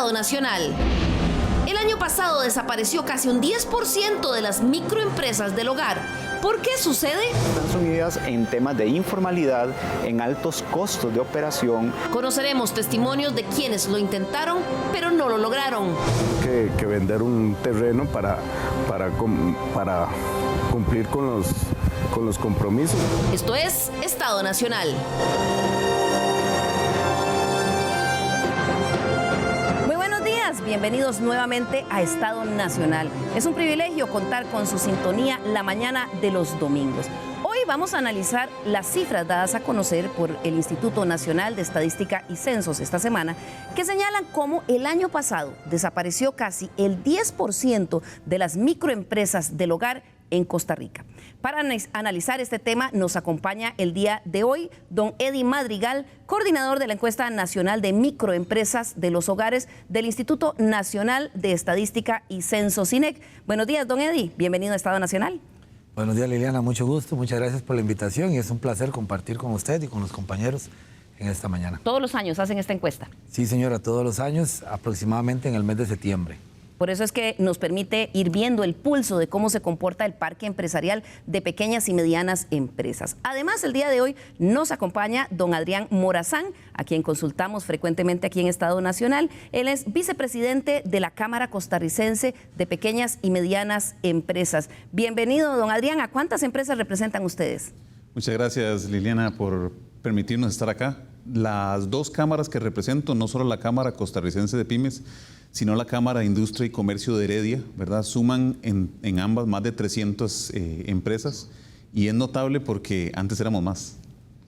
Estado Nacional. El año pasado desapareció casi un 10% de las microempresas del hogar. ¿Por qué sucede? Están sumidas en temas de informalidad, en altos costos de operación. Conoceremos testimonios de quienes lo intentaron, pero no lo lograron. Que vender un terreno para cumplir con los compromisos. Esto es Estado Nacional. Bienvenidos nuevamente a Estado Nacional. Es un privilegio contar con su sintonía la mañana de los domingos. Hoy vamos a analizar las cifras dadas a conocer por el Instituto Nacional de Estadística y Censos esta semana, que señalan cómo el año pasado desapareció casi el 10% de las microempresas del hogar en Costa Rica. Para analizar este tema nos acompaña el día de hoy don Eddie Madrigal, coordinador de la Encuesta Nacional de Microempresas de los Hogares del Instituto Nacional de Estadística y Censos, INEC. Buenos días, don Eddie. Bienvenido a Estado Nacional. Buenos días, Liliana. Mucho gusto. Muchas gracias por la invitación y es un placer compartir con usted y con los compañeros en esta mañana. ¿Todos los años hacen esta encuesta? Sí, señora, todos los años, aproximadamente en el mes de septiembre. Por eso es que nos permite ir viendo el pulso de cómo se comporta el parque empresarial de pequeñas y medianas empresas. Además, el día de hoy nos acompaña don Adrián Morazán, a quien consultamos frecuentemente aquí en Estado Nacional. Él es vicepresidente de la Cámara Costarricense de Pequeñas y Medianas Empresas. Bienvenido, don Adrián. ¿A cuántas empresas representan ustedes? Muchas gracias, Liliana, por permitirnos estar acá. Las dos cámaras que represento, no solo la Cámara Costarricense de Pymes, sino la Cámara de Industria y Comercio de Heredia, ¿verdad? Suman en ambas más de 300 empresas y es notable porque antes éramos más.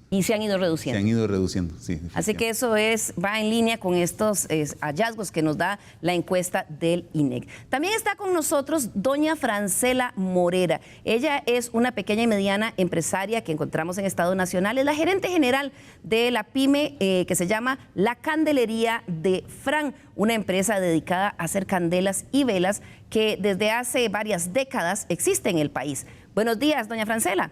Y se han ido reduciendo. Se han ido reduciendo, sí. Así que eso va en línea con estos hallazgos que nos da la encuesta del INEC. También está con nosotros doña Francela Morera. Ella es una pequeña y mediana empresaria que encontramos en Estado Nacional. Es la gerente general de la pyme que se llama La Candelería de Fran, una empresa dedicada a hacer candelas y velas que desde hace varias décadas existe en el país. Buenos días, doña Francela.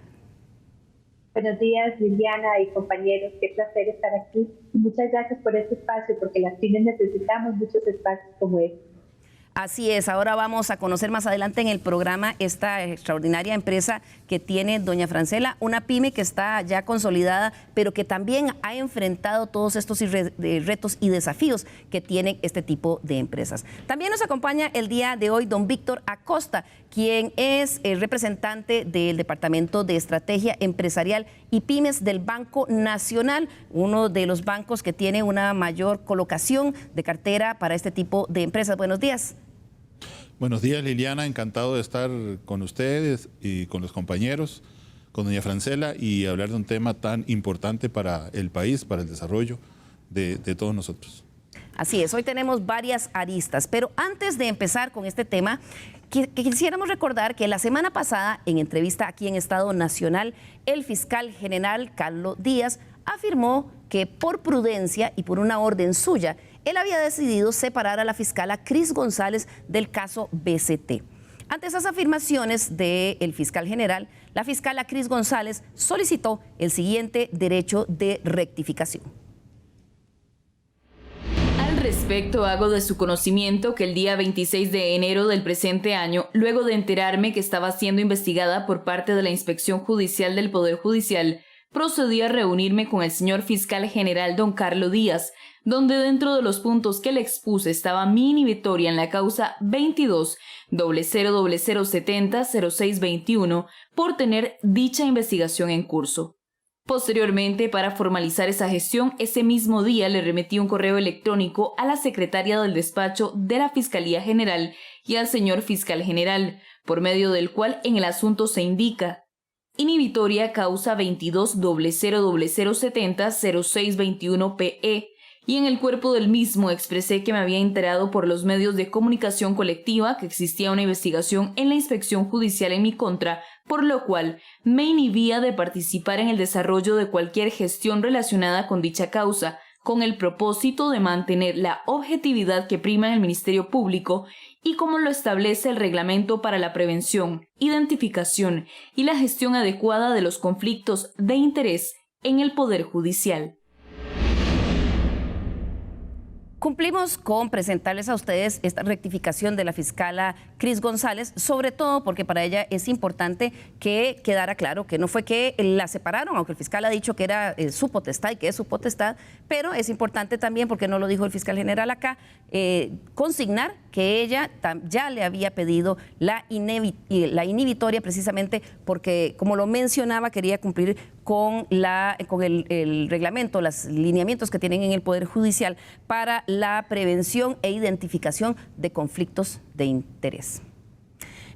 Buenos días, Liliana y compañeros. Qué placer estar aquí. Y muchas gracias por este espacio, porque las pymes necesitamos muchos espacios como este. Así es, ahora vamos a conocer más adelante en el programa esta extraordinaria empresa que tiene doña Francela, una pyme que está ya consolidada, pero que también ha enfrentado todos estos retos y desafíos que tienen este tipo de empresas. También nos acompaña el día de hoy don Víctor Acosta, quien es el representante del Departamento de Estrategia Empresarial y Pymes del Banco Nacional, uno de los bancos que tiene una mayor colocación de cartera para este tipo de empresas. Buenos días. Buenos días, Liliana. Encantado de estar con ustedes y con los compañeros, con doña Francela y hablar de un tema tan importante para el país, para el desarrollo de todos nosotros. Así es, hoy tenemos varias aristas, pero antes de empezar con este tema, quisiéramos recordar que la semana pasada, en entrevista aquí en Estado Nacional, el fiscal general Carlos Díaz afirmó que por prudencia y por una orden suya, él había decidido separar a la fiscala Cris González del caso BCT. Ante esas afirmaciones del fiscal general, la fiscala Cris González solicitó el siguiente derecho de rectificación. Al respecto, hago de su conocimiento que el día 26 de enero del presente año, luego de enterarme que estaba siendo investigada por parte de la Inspección Judicial del Poder Judicial, procedí a reunirme con el señor fiscal general don Carlos Díaz, donde dentro de los puntos que le expuse estaba mi inhibitoria en la causa 22-0070-0621 por tener dicha investigación en curso. Posteriormente, para formalizar esa gestión, ese mismo día le remití un correo electrónico a la secretaria del despacho de la Fiscalía General y al señor fiscal general, por medio del cual en el asunto se indica: inhibitoria causa 22-0070-0621 PE, y en el cuerpo del mismo expresé que me había enterado por los medios de comunicación colectiva que existía una investigación en la inspección judicial en mi contra, por lo cual me inhibía de participar en el desarrollo de cualquier gestión relacionada con dicha causa, con el propósito de mantener la objetividad que prima en el Ministerio Público y como lo establece el Reglamento para la Prevención, Identificación y la Gestión Adecuada de los Conflictos de Interés en el Poder Judicial. Cumplimos con presentarles a ustedes esta rectificación de la fiscala Cris González, sobre todo porque para ella es importante que quedara claro que no fue que la separaron, aunque el fiscal ha dicho que era su potestad y que es su potestad, pero es importante también, porque no lo dijo el fiscal general acá, consignar que ella ya le había pedido la inhibitoria precisamente porque, como lo mencionaba, quería cumplir con el reglamento, los lineamientos que tienen en el Poder Judicial para la prevención e identificación de conflictos de interés.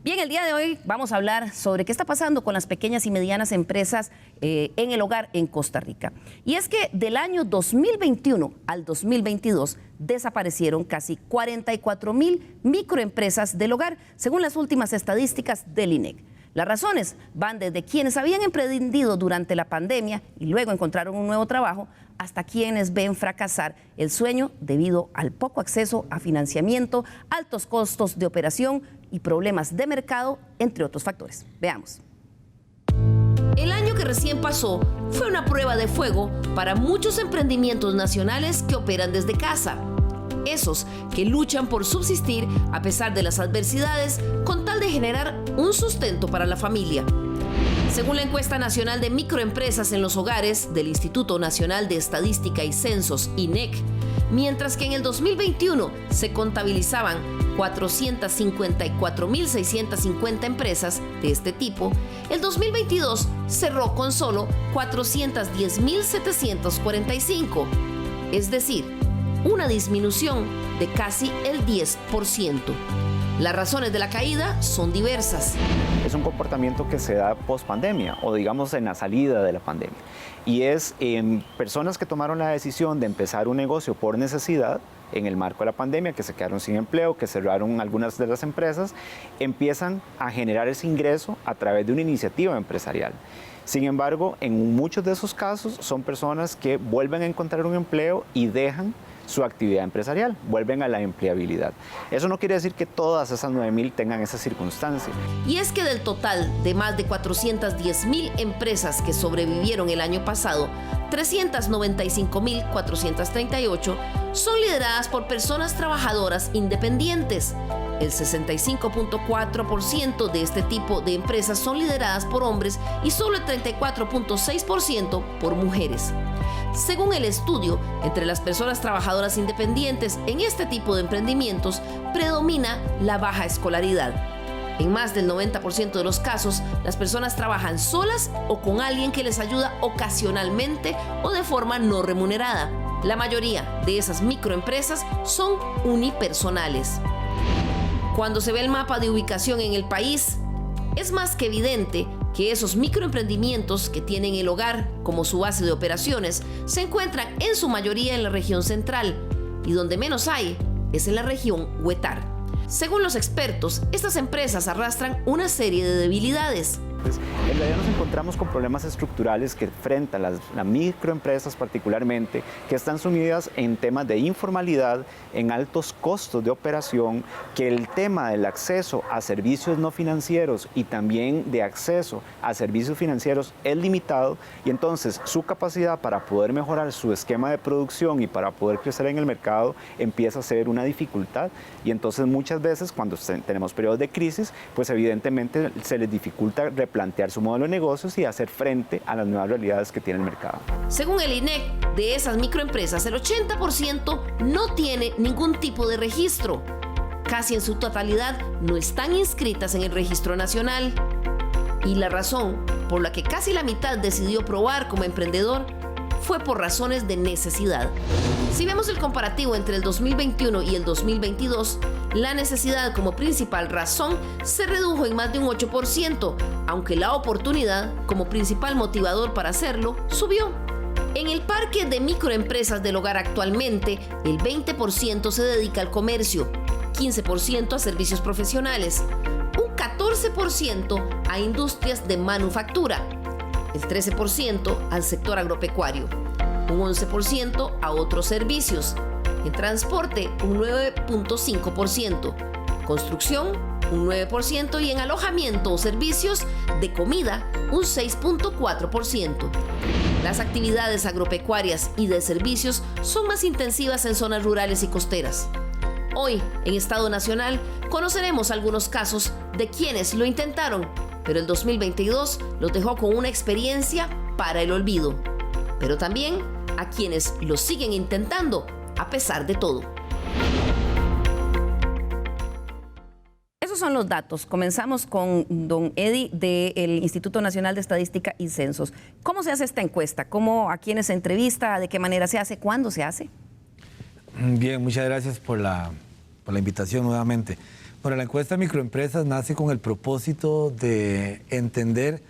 Bien, el día de hoy vamos a hablar sobre qué está pasando con las pequeñas y medianas empresas en el hogar en Costa Rica. Y es que del año 2021 al 2022 desaparecieron casi 44,000 microempresas del hogar, según las últimas estadísticas del INEC. Las razones van desde quienes habían emprendido durante la pandemia y luego encontraron un nuevo trabajo, hasta quienes ven fracasar el sueño debido al poco acceso a financiamiento, altos costos de operación y problemas de mercado, entre otros factores. Veamos. El año que recién pasó fue una prueba de fuego para muchos emprendimientos nacionales que operan desde casa. Esos que luchan por subsistir a pesar de las adversidades con tal de generar un sustento para la familia. Según la encuesta nacional de microempresas en los hogares del Instituto Nacional de Estadística y Censos, INEC, mientras que en el 2021 se contabilizaban 454.650 empresas de este tipo, el 2022 cerró con solo 410.745, es decir, una disminución de casi el 10%. Las razones de la caída son diversas. Es un comportamiento que se da post pandemia o digamos en la salida de la pandemia. Y es personas que tomaron la decisión de empezar un negocio por necesidad en el marco de la pandemia, que se quedaron sin empleo, que cerraron algunas de las empresas, empiezan a generar ese ingreso a través de una iniciativa empresarial. Sin embargo, en muchos de esos casos son personas que vuelven a encontrar un empleo y dejan su actividad empresarial, vuelven a la empleabilidad. Eso no quiere decir que todas esas 9,000 tengan esa circunstancia. Y es que del total de más de 410,000 empresas que sobrevivieron el año pasado, 395,438 son lideradas por personas trabajadoras independientes. El 65.4% de este tipo de empresas son lideradas por hombres y solo el 34.6% por mujeres. Según el estudio, entre las personas trabajadoras independientes en este tipo de emprendimientos predomina la baja escolaridad. En más del 90% de los casos, las personas trabajan solas o con alguien que les ayuda ocasionalmente o de forma no remunerada. La mayoría de esas microempresas son unipersonales. Cuando se ve el mapa de ubicación en el país, es más que evidente que esos microemprendimientos que tienen el hogar como su base de operaciones se encuentran en su mayoría en la región central y donde menos hay es en la región Huetar. Según los expertos, estas empresas arrastran una serie de debilidades. En realidad nos encontramos con problemas estructurales que enfrentan las microempresas particularmente, que están sumidas en temas de informalidad, en altos costos de operación, que el tema del acceso a servicios no financieros y también de acceso a servicios financieros es limitado y entonces su capacidad para poder mejorar su esquema de producción y para poder crecer en el mercado empieza a ser una dificultad y entonces muchas veces cuando tenemos periodos de crisis, pues evidentemente se les dificulta replantear su modelo de negocios y hacer frente a las nuevas realidades que tiene el mercado. Según el INEC, de esas microempresas, el 80% no tiene ningún tipo de registro. Casi en su totalidad no están inscritas en el Registro Nacional. Y la razón por la que casi la mitad decidió probar como emprendedor fue por razones de necesidad. Si vemos el comparativo entre el 2021 y el 2022, la necesidad como principal razón se redujo en más de un 8%, aunque la oportunidad como principal motivador para hacerlo subió. En el parque de microempresas del hogar actualmente, el 20% se dedica al comercio, 15% a servicios profesionales, un 14% a industrias de manufactura, el 13% al sector agropecuario, un 11% a otros servicios, en transporte un 9.5%, construcción un 9% y en alojamiento o servicios de comida un 6.4%. Las actividades agropecuarias y de servicios son más intensivas en zonas rurales y costeras. Hoy, en Estado Nacional, conoceremos algunos casos de quienes lo intentaron, pero el 2022 los dejó con una experiencia para el olvido. Pero también a quienes lo siguen intentando, a pesar de todo. Esos son los datos. Comenzamos con don Eddie del Instituto Nacional de Estadística y Censos. ¿Cómo se hace esta encuesta? ¿A quiénes se entrevista? ¿De qué manera se hace? ¿Cuándo se hace? Bien, muchas gracias por la invitación nuevamente. Bueno, la encuesta de microempresas nace con el propósito de entender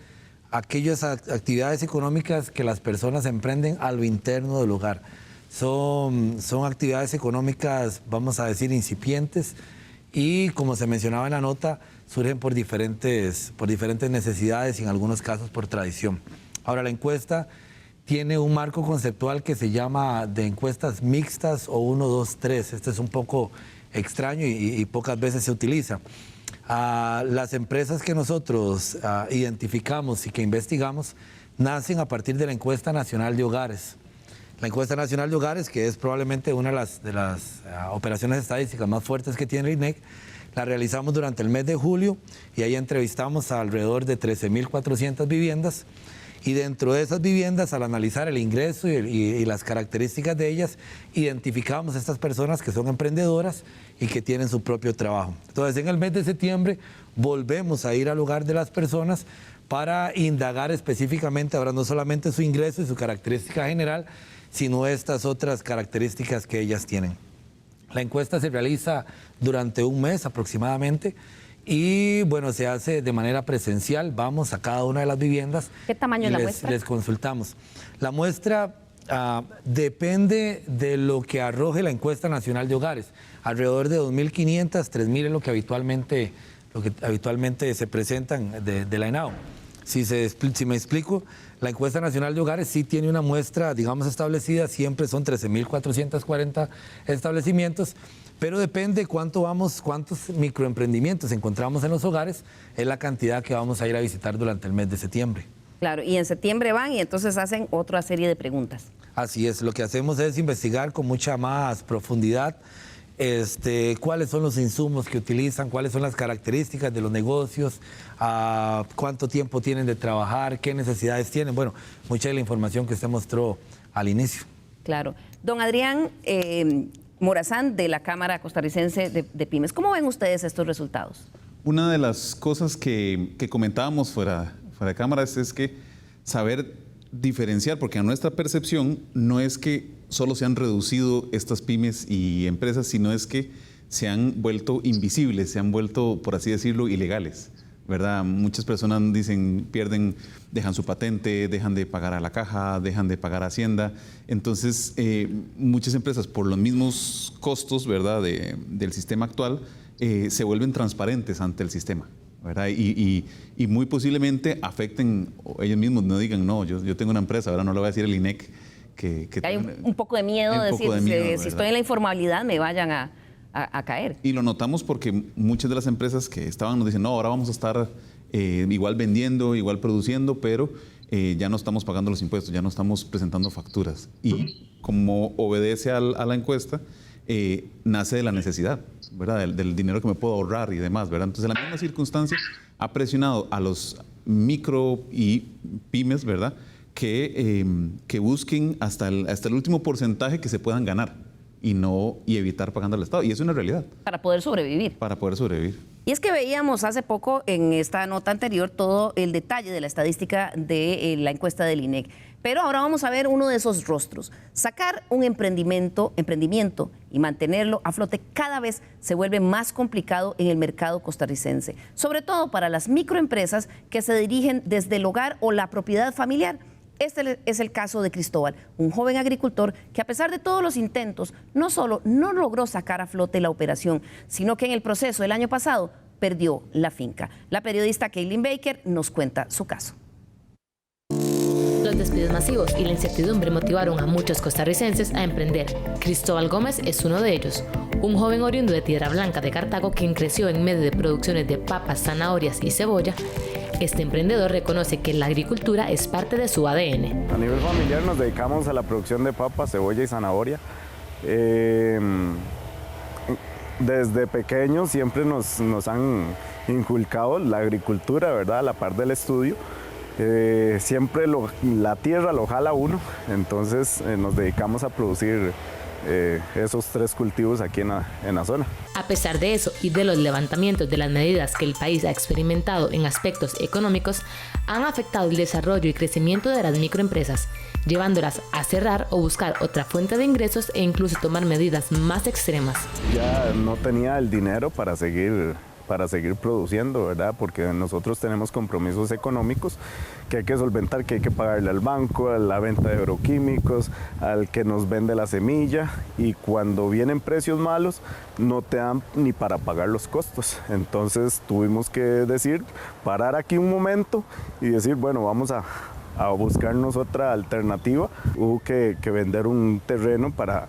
aquellas actividades económicas que las personas emprenden a lo interno del hogar. Son actividades económicas, vamos a decir, incipientes y, como se mencionaba en la nota, surgen por diferentes necesidades y en algunos casos por tradición. Ahora, la encuesta tiene un marco conceptual que se llama de encuestas mixtas o 1, 2, 3. Este es un poco extraño y pocas veces se utiliza. Las empresas que nosotros identificamos y que investigamos nacen a partir de la Encuesta Nacional de Hogares. La Encuesta Nacional de Hogares, que es probablemente una de las operaciones estadísticas más fuertes que tiene el INEC, la realizamos durante el mes de julio y ahí entrevistamos a alrededor de 13.400 viviendas. Y dentro de esas viviendas, al analizar el ingreso y las características de ellas, identificamos a estas personas que son emprendedoras y que tienen su propio trabajo. Entonces, en el mes de septiembre, volvemos a ir al hogar de las personas para indagar específicamente, ahora no solamente su ingreso y su característica general, sino estas otras características que ellas tienen. La encuesta se realiza durante un mes aproximadamente. Y bueno, se hace de manera presencial, vamos a cada una de las viviendas. ¿Qué tamaño es la muestra? Les consultamos. La muestra depende de lo que arroje la Encuesta Nacional de Hogares. Alrededor de 2.500, 3.000 es lo que habitualmente se presentan de la ENAO. Si me explico, la Encuesta Nacional de Hogares sí tiene una muestra, digamos, establecida, siempre son 13.440 establecimientos, pero depende cuántos microemprendimientos encontramos en los hogares, es la cantidad que vamos a ir a visitar durante el mes de septiembre. Claro, y en septiembre van y entonces hacen otra serie de preguntas. Así es, lo que hacemos es investigar con mucha más profundidad cuáles son los insumos que utilizan, cuáles son las características de los negocios, cuánto tiempo tienen de trabajar, qué necesidades tienen. Bueno, mucha de la información que usted mostró al inicio. Claro. Don Adrián Morazán, de la Cámara Costarricense de Pymes. ¿Cómo ven ustedes estos resultados? Una de las cosas que comentábamos fuera de cámaras es que saber diferenciar, porque a nuestra percepción no es que solo se han reducido estas pymes y empresas, sino es que se han vuelto invisibles, se han vuelto, por así decirlo, ilegales, ¿verdad? Muchas personas dejan su patente, dejan de pagar a la caja, dejan de pagar a Hacienda. Entonces, muchas empresas, por los mismos costos, ¿verdad?, del sistema actual, se vuelven transparentes ante el sistema, ¿verdad? Y muy posiblemente afecten, o ellos mismos no digan, no, yo tengo una empresa, ahora no le voy a decir el INEC que hay un poco de miedo de decir, si estoy en la informalidad me vayan a caer. Y lo notamos porque muchas de las empresas que estaban nos dicen, no, ahora vamos a estar igual vendiendo, igual produciendo, pero ya no estamos pagando los impuestos, ya no estamos presentando facturas. Y como obedece a la encuesta, nace de la necesidad, ¿verdad? Del dinero que me puedo ahorrar y demás, ¿verdad? Entonces, la misma circunstancia ha presionado a los micro y pymes, ¿verdad?, que busquen hasta el último porcentaje que se puedan ganar y evitar pagando al Estado. Y es una realidad. Para poder sobrevivir. Para poder sobrevivir. Y es que veíamos hace poco en esta nota anterior todo el detalle de la estadística de la encuesta del INEC. Pero ahora vamos a ver uno de esos rostros. Sacar un emprendimiento y mantenerlo a flote cada vez se vuelve más complicado en el mercado costarricense, sobre todo para las microempresas que se dirigen desde el hogar o la propiedad familiar. Este es el caso de Cristóbal, un joven agricultor que, a pesar de todos los intentos, no solo no logró sacar a flote la operación, sino que en el proceso del año pasado perdió la finca. La periodista Kaylin Baker nos cuenta su caso. Los despidos masivos y la incertidumbre motivaron a muchos costarricenses a emprender. Cristóbal Gómez es uno de ellos, Un joven oriundo de Tierra Blanca de Cartago, quien creció en medio de producciones de papas, zanahorias y cebolla, este emprendedor reconoce que la agricultura es parte de su ADN. A nivel familiar nos dedicamos a la producción de papas, cebolla y zanahoria. Desde pequeños siempre nos han inculcado la agricultura, ¿verdad? A la par del estudio. Siempre la tierra lo jala uno, entonces nos dedicamos a producir esos 3 cultivos aquí en la zona. A pesar de eso y de los levantamientos de las medidas que el país ha experimentado en aspectos económicos, han afectado el desarrollo y crecimiento de las microempresas, llevándolas a cerrar o buscar otra fuente de ingresos e incluso tomar medidas más extremas. Ya no tenía el dinero para seguir produciendo, ¿verdad? Porque nosotros tenemos compromisos económicos que hay que solventar, que hay que pagarle al banco, a la venta de agroquímicos, al que nos vende la semilla, y cuando vienen precios malos no te dan ni para pagar los costos. Entonces tuvimos que parar aquí un momento y decir, bueno, vamos a buscarnos otra alternativa. Hubo que vender un terreno para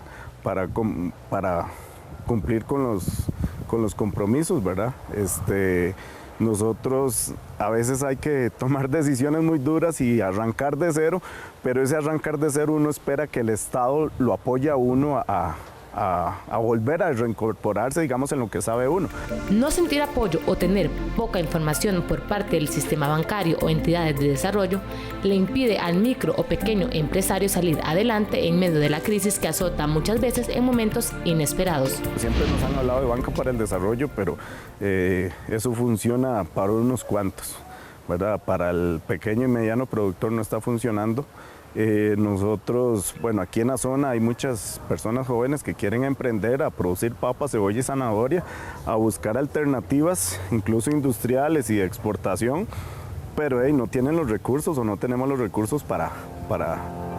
cumplir con los compromisos, ¿verdad? Nosotros a veces hay que tomar decisiones muy duras y arrancar de cero, pero ese arrancar de cero uno espera que el Estado lo apoye a uno a volver a reincorporarse, digamos, en lo que sabe uno. No sentir apoyo o tener poca información por parte del sistema bancario o entidades de desarrollo le impide al micro o pequeño empresario salir adelante en medio de la crisis que azota muchas veces en momentos inesperados. Siempre nos han hablado de Banca para el Desarrollo, pero eso funciona para unos cuantos, ¿verdad? Para el pequeño y mediano productor no está funcionando. Nosotros, bueno, aquí en la zona hay muchas personas jóvenes que quieren emprender a producir papas, cebolla y zanahoria, a buscar alternativas, incluso industriales y de exportación, pero no tienen los recursos o no tenemos los recursos para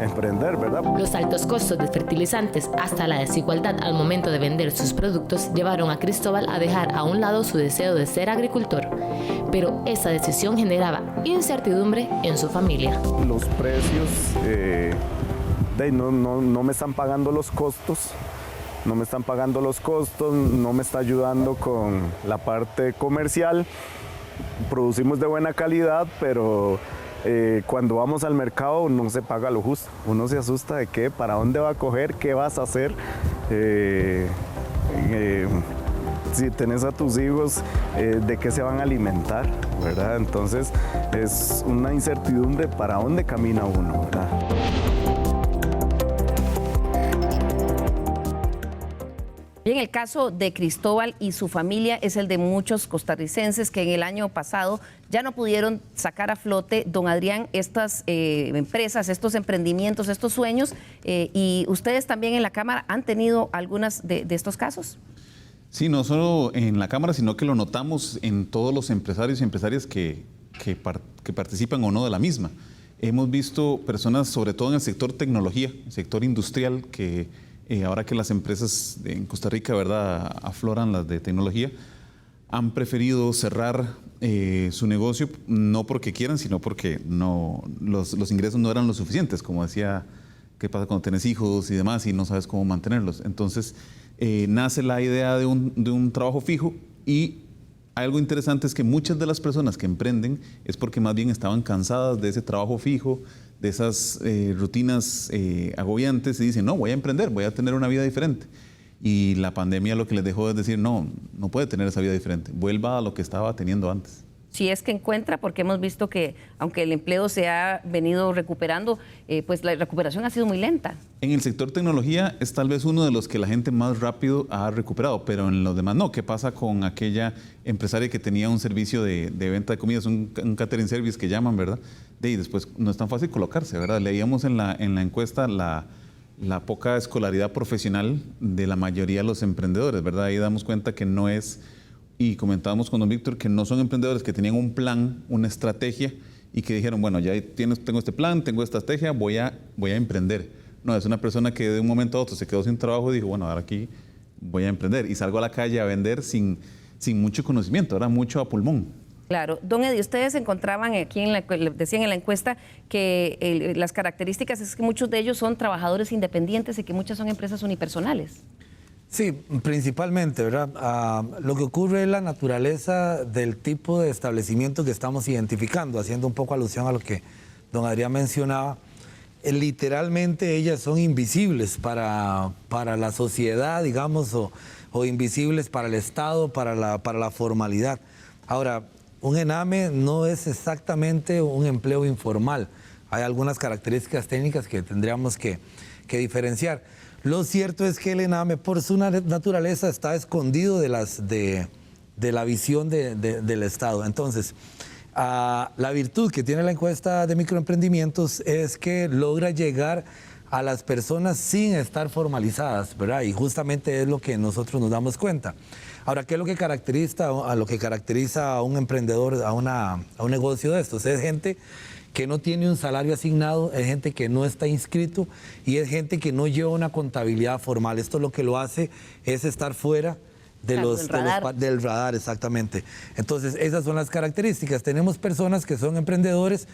emprender, ¿verdad? Los altos costos de fertilizantes hasta la desigualdad al momento de vender sus productos llevaron a Cristóbal a dejar a un lado su deseo de ser agricultor, pero esa decisión generaba incertidumbre en su familia. Los precios no me están pagando los costos, no me está ayudando con la parte comercial. Producimos de buena calidad, pero cuando vamos al mercado no se paga lo justo. Uno se asusta de qué, para dónde va a coger, qué vas a hacer. Si tenés a tus hijos, de qué se van a alimentar, ¿verdad? Entonces es una incertidumbre para dónde camina uno, ¿verdad? Bien, el caso de Cristóbal y su familia es el de muchos costarricenses que en el año pasado ya no pudieron sacar a flote, don Adrián, estas empresas, estos emprendimientos, estos sueños, y ustedes también en la Cámara han tenido algunas de estos casos. Sí, no solo en la Cámara, sino que lo notamos en todos los empresarios y empresarias que participan o no de la misma. Hemos visto personas, sobre todo en el sector tecnología, el sector industrial, que ahora que las empresas en Costa Rica, ¿verdad?, afloran las de tecnología, han preferido cerrar su negocio, no porque quieran, sino porque los ingresos no eran lo suficientes, como decía, ¿qué pasa cuando tienes hijos y demás y no sabes cómo mantenerlos? Entonces, nace la idea de un trabajo fijo, y algo interesante es que muchas de las personas que emprenden es porque más bien estaban cansadas de ese trabajo fijo, de esas rutinas agobiantes, y dicen, no, voy a emprender, voy a tener una vida diferente. Y la pandemia lo que les dejó es decir, no puede tener esa vida diferente, vuelva a lo que estaba teniendo antes. Si es que encuentra, porque hemos visto que aunque el empleo se ha venido recuperando, pues la recuperación ha sido muy lenta. En el sector tecnología es tal vez uno de los que la gente más rápido ha recuperado, pero en los demás no. ¿Qué pasa con aquella empresaria que tenía un servicio de venta de comidas, un catering service que llaman, ¿verdad? Y después no es tan fácil colocarse, ¿verdad? Leíamos en la encuesta la poca escolaridad profesional de la mayoría de los emprendedores, ¿verdad? Ahí damos cuenta que no es... Y comentábamos con don Víctor que no son emprendedores que tenían un plan, una estrategia, y que dijeron, bueno, ya tengo este plan, tengo esta estrategia, voy a emprender. No, es una persona que de un momento a otro se quedó sin trabajo y dijo, bueno, ahora aquí voy a emprender. Y salgo a la calle a vender sin mucho conocimiento, ahora mucho a pulmón. Claro. Don Eddie, ustedes encontraban aquí, decían en la encuesta, que las características es que muchos de ellos son trabajadores independientes y que muchas son empresas unipersonales. Sí, principalmente, ¿verdad? Lo que ocurre es la naturaleza del tipo de establecimiento que estamos identificando, haciendo un poco alusión a lo que don Adrián mencionaba. Literalmente ellas son invisibles para la sociedad, digamos, o invisibles para el Estado, para la formalidad. Ahora, un ENAME no es exactamente un empleo informal. Hay algunas características técnicas que tendríamos que diferenciar. Lo cierto es que el ENAME, por su naturaleza, está escondido de la visión del Estado. Entonces, la virtud que tiene la encuesta de microemprendimientos es que logra llegar a las personas sin estar formalizadas, ¿verdad? Y justamente es lo que nosotros nos damos cuenta. Ahora, ¿qué es lo que caracteriza a un emprendedor, a un negocio de estos? Es gente que no tiene un salario asignado, es gente que no está inscrito y es gente que no lleva una contabilidad formal. Esto lo que lo hace es estar fuera del radar, exactamente. Entonces, esas son las características. Tenemos personas que son emprendedores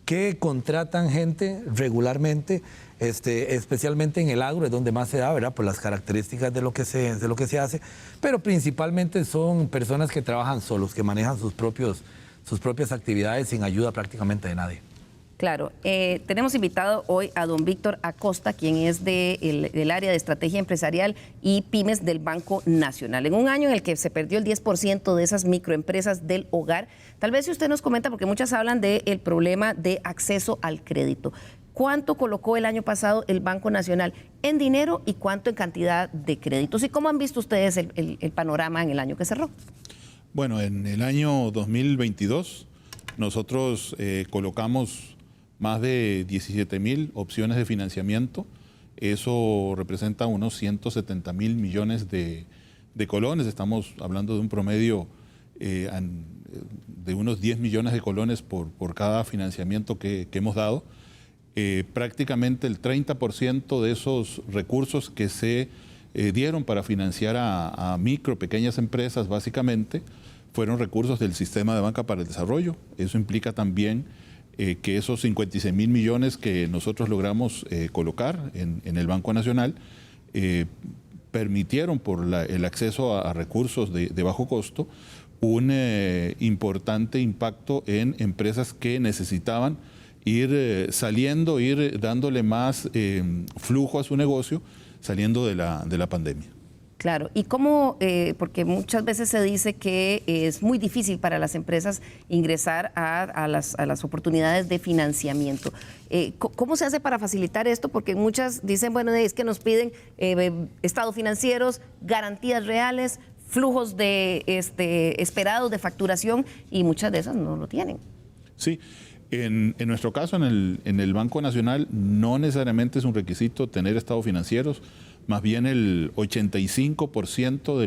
que contratan gente regularmente, especialmente en el agro, es donde más se da, ¿verdad? Por las características de lo que se hace, pero principalmente son personas que trabajan solos, que manejan sus propias actividades sin ayuda prácticamente de nadie. Claro, tenemos invitado hoy a don Víctor Acosta, quien es del área de estrategia empresarial y pymes del Banco Nacional. En un año en el que se perdió el 10% de esas microempresas del hogar, tal vez si usted nos comenta, porque muchas hablan del problema de acceso al crédito. ¿Cuánto colocó el año pasado el Banco Nacional en dinero y cuánto en cantidad de créditos? ¿Y cómo han visto ustedes el panorama en el año que cerró? Bueno, en el año 2022 nosotros colocamos más de 17.000 opciones de financiamiento. Eso representa unos 170.000 millones de colones. Estamos hablando de un promedio de unos 10 millones de colones por cada financiamiento que hemos dado. Prácticamente el 30% de esos recursos que se dieron para financiar a micro, pequeñas empresas, básicamente, fueron recursos del Sistema de Banca para el Desarrollo. Eso implica también que esos 56.000 millones que nosotros logramos colocar en el Banco Nacional permitieron, por el acceso a recursos de bajo costo, un importante impacto en empresas que necesitaban ir saliendo, ir dándole más flujo a su negocio saliendo de la pandemia. Claro, y cómo, porque muchas veces se dice que es muy difícil para las empresas ingresar a las oportunidades de financiamiento. ¿Cómo se hace para facilitar esto? Porque muchas dicen, bueno, es que nos piden estados financieros, garantías reales, flujos esperados de facturación, y muchas de esas no lo tienen. Sí. En nuestro caso, en el Banco Nacional, no necesariamente es un requisito tener estados financieros, más bien el 85%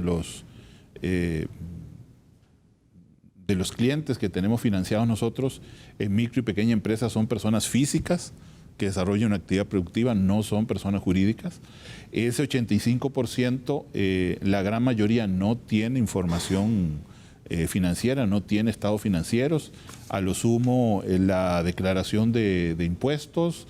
de los clientes que tenemos financiados nosotros en micro y pequeña empresa son personas físicas que desarrollan una actividad productiva, no son personas jurídicas. Ese 85%, la gran mayoría no tiene información financiera, no tiene estados financieros, a lo sumo la declaración de impuestos,